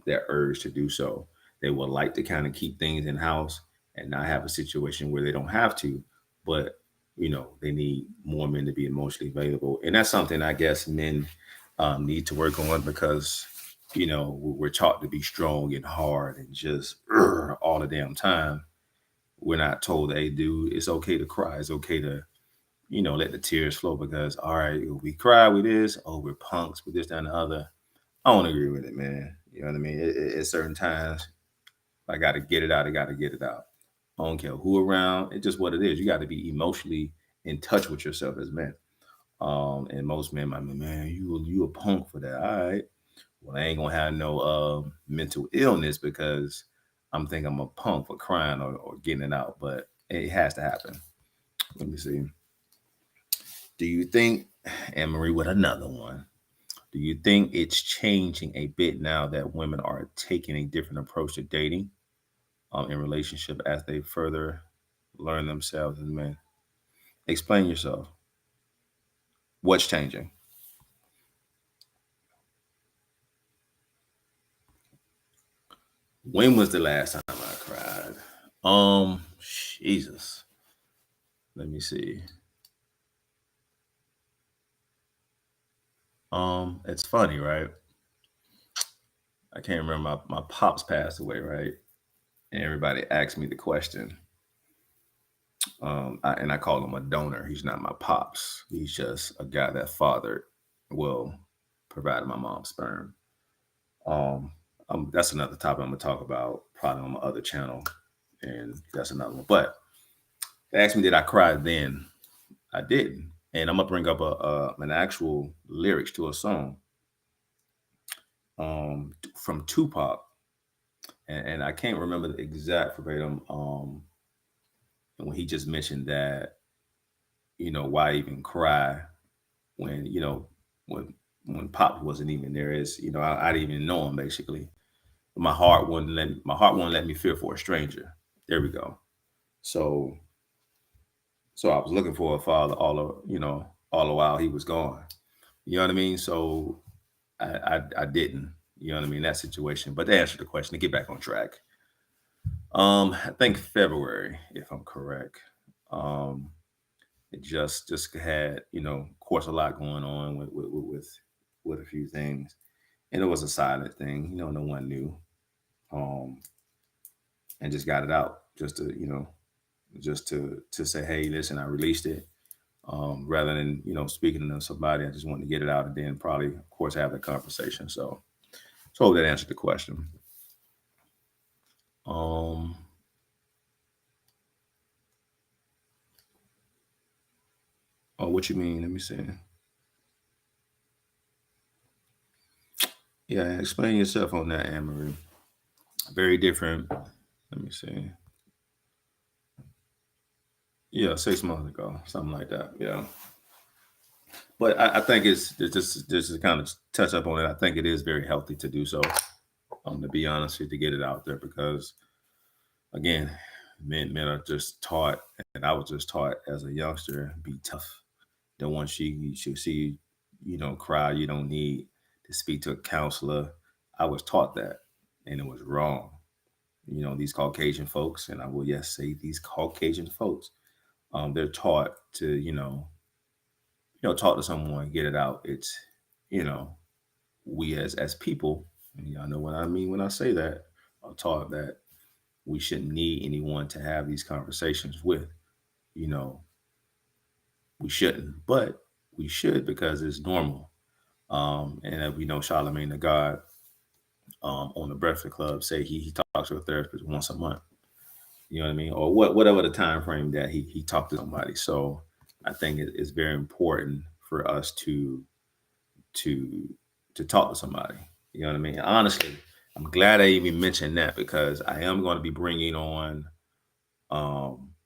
that urge to do so. They would like to kind of keep things in house and not have a situation where they don't have to, but they need more men to be emotionally available, and that's something I guess men need to work on because we're taught to be strong and hard and just all the damn time. We're not told, hey, dude, it's okay to cry. It's okay to let the tears flow because all right, we cry with this, oh, we're punks with this, that, and the other. I don't agree with it, man. You know what I mean? At certain times, I got to get it out. I got to get it out. I don't care who around. It's just what it is. You got to be emotionally in touch with yourself as men. And most men might be, man, you a punk for that. All right. Well, I ain't gonna have no mental illness because I'm thinking I'm a punk for crying or getting it out. But it has to happen. Let me see. Do you think, Anne Marie, with another one? Do you think it's changing a bit now that women are taking a different approach to dating in relationship as they further learn themselves as men? Explain yourself. What's changing? When was the last time I cried? Jesus. Let me see. It's funny, right? I can't remember, my pops passed away, right? And everybody asked me the question. And I call him a donor. He's not my pops. He's just a guy that fathered, well, provided my mom's sperm. Um, that's another topic I'm gonna talk about probably on my other channel, and that's another one. But they asked me, did I cry then? I didn't, and I'm gonna bring up an actual lyrics to a song from Tupac, and I can't remember the exact verbatim. When he just mentioned that, why even cry when when Pop wasn't even there? Is I didn't even know him basically. My heart won't let me fear for a stranger. There we go. So I was looking for a father all the while he was gone. You know what I mean? So I didn't. You know what I mean? That situation. But to answer the question, to get back on track, I think February, if I'm correct. Um, it just had of course a lot going on with a few things, and it was a silent thing. No one knew, um, and just got it out just to say, hey, listen, I released it. Rather than speaking to somebody, I just wanted to get it out and then probably, of course, have the conversation. So I hope that answered the question. Um, oh, what you mean? Let me see. Yeah, explain yourself on that, Anne Marie. Very different. Let me see. Yeah, 6 months ago, something like that. Yeah, but I think it's just to kind of touch up on it. I think it is very healthy to do so. To be honest, to get it out there because again, men are just taught, and I was just taught as a youngster, be tough. Then once you see, cry, you don't need to speak to a counselor. I was taught that, and it was wrong. These Caucasian folks, and I will yes say these Caucasian folks, they're taught to, talk to someone, get it out. It's, you know, we as people, and y'all know what I mean when I say that, are taught that we shouldn't need anyone to have these conversations with. You know, we shouldn't, but we should because it's normal. And we know Charlemagne the God on the Breakfast Club say he talks to a therapist once a month. You know what I mean, or whatever the time frame that he talked to somebody. So I think it's very important for us to to talk to somebody. You know what I mean? Honestly, I'm glad I even mentioned that because I am going to be bringing on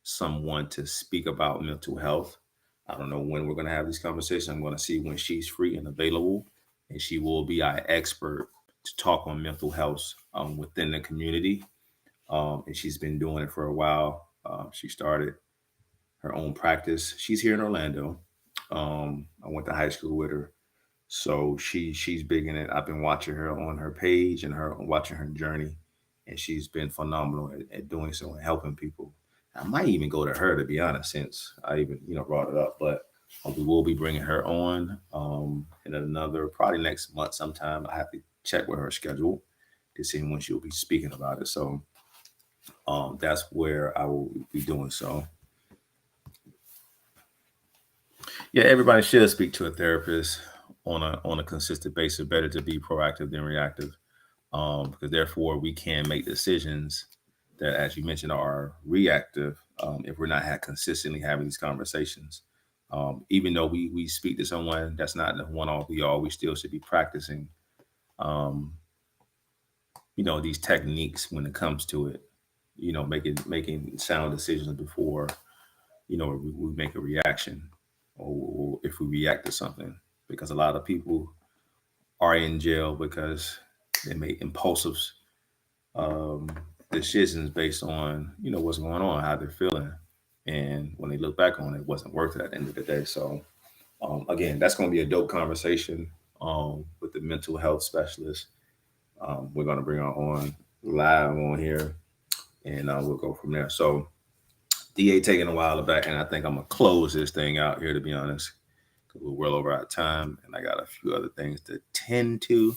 someone to speak about mental health. I don't know when we're going to have this conversation. I'm going to see when she's free and available, and she will be our expert to talk on mental health within the community. And she's been doing it for a while. She started her own practice. She's here in Orlando. I went to high school with her, so she's big in it. I've been watching her on her page and her watching her journey, and she's been phenomenal at doing so and helping people. I might even go to her to be honest, since I even brought it up. But we will be bringing her on in another probably next month sometime. I have to check with her schedule to see when she'll be speaking about it. So that's where I will be doing so. Yeah, everybody should speak to a therapist on a consistent basis. Better to be proactive than reactive, because therefore we can make decisions that, as you mentioned, are reactive if we're not consistently having these conversations. Even though we speak to someone that's not the one all we all, we still should be practicing, um, these techniques when it comes to it. Making sound decisions before we make a reaction, or if we react to something, because a lot of people are in jail because they make impulsive um, decisions based on what's going on, how they're feeling, and when they look back on it, it wasn't worth it at the end of the day. So again, that's going to be a dope conversation with the mental health specialist. We're going to bring her on live on here, and we'll go from there. So DA taking a while back, and I think I'm gonna close this thing out here, to be honest, because we're well over our time, and I got a few other things to tend to.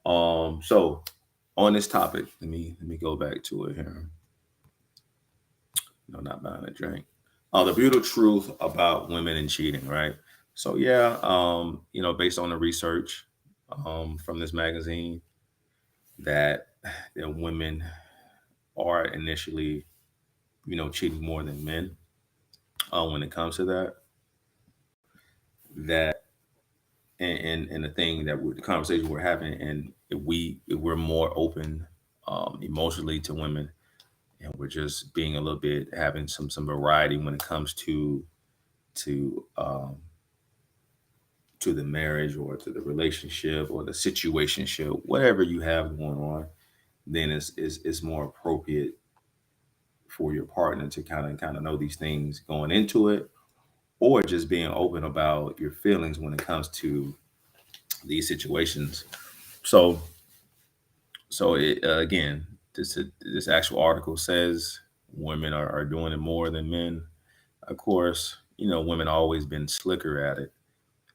So on this topic, let me go back to it here. No, not buying a drink. The brutal truth about women and cheating, right? So yeah, based on the research from this magazine, that women are initially, cheating more than men. When it comes to that, and the thing that the conversation we're having, and if we're more open emotionally to women, and we're just being a little bit having some variety when it comes to the marriage or to the relationship or the situationship, whatever you have going on, then it's more appropriate for your partner to kind of know these things going into it, or just being open about your feelings when it comes to these situations. So again, this actual article says women are doing it more than men. Of course, women always been slicker at it,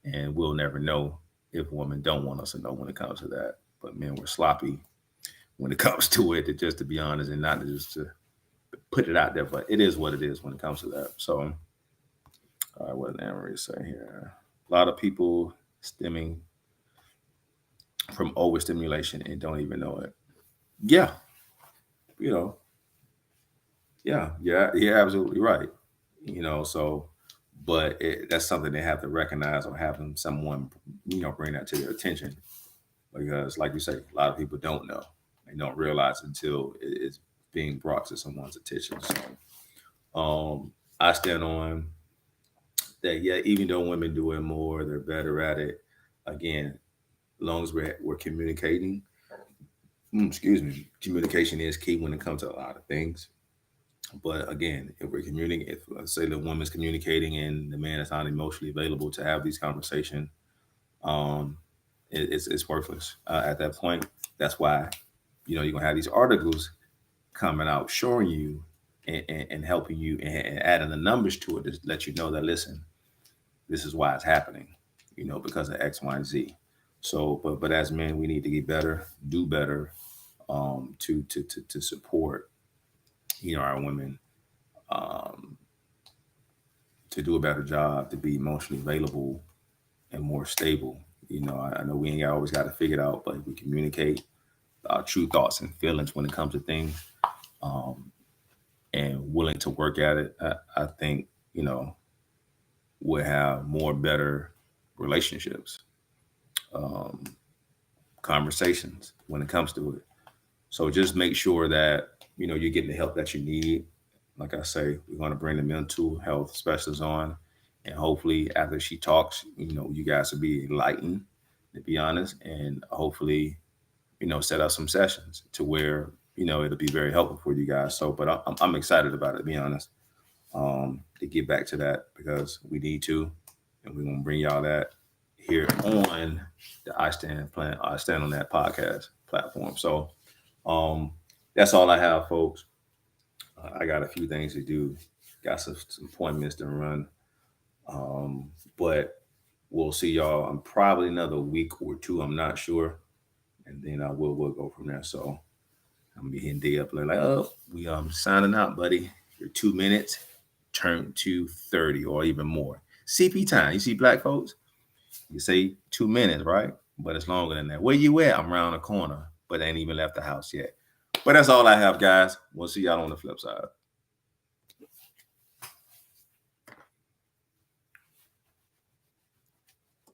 and we'll never know if women don't want us to know when it comes to that. But men were sloppy when it comes to it, just to be honest, and not just to put it out there. But it is what it is when it comes to that. So, all right, what did Anne-Marie say here? A lot of people stemming from overstimulation and don't even know it. Yeah, yeah, you're absolutely right. So, but that's something they have to recognize, or having someone, bring that to their attention, because, like you say, a lot of people don't know. They don't realize until it's being brought to someone's attention. So, I stand on that. Yeah, even though women do it more, they're better at it. Again, as long as we're communicating. Excuse me. Communication is key when it comes to a lot of things. But again, if we're communicating, if let's say the woman's communicating and the man is not emotionally available to have these conversations, it's worthless at that point. That's why, you're gonna have these articles coming out showing you and helping you and adding the numbers to it to let you know that, listen, this is why it's happening, because of X, Y, and Z. So, but as men, we need to get better, do better, to support, our women, to do a better job, to be emotionally available and more stable. I know we ain't always got to figure it out, but if we communicate our true thoughts and feelings when it comes to things, and willing to work at it, I think, we'll have more better relationships, conversations when it comes to it. So just make sure that, you're getting the help that you need. Like I say, we're going to bring the mental health specialist on, and hopefully after she talks, you guys will be enlightened, to be honest, and hopefully, set up some sessions to where, it'll be very helpful for you guys. So, but I'm excited about it, to be honest, to get back to that, because we need to, and we're going to bring y'all that here on the I Stand on That podcast platform. So, that's all I have, folks. I got a few things to do, got some appointments to run, but we'll see y'all in probably another week or two. I'm not sure, and then we'll go from there. So I'm gonna be hitting D up like, oh, we signing out, buddy. Your 2 minutes turn to 30 or even more. CP time. You see, black folks, you say 2 minutes, right? But it's longer than that. Where you at? I'm around the corner, but I ain't even left the house yet. But that's all I have, guys. We'll see y'all on the flip side.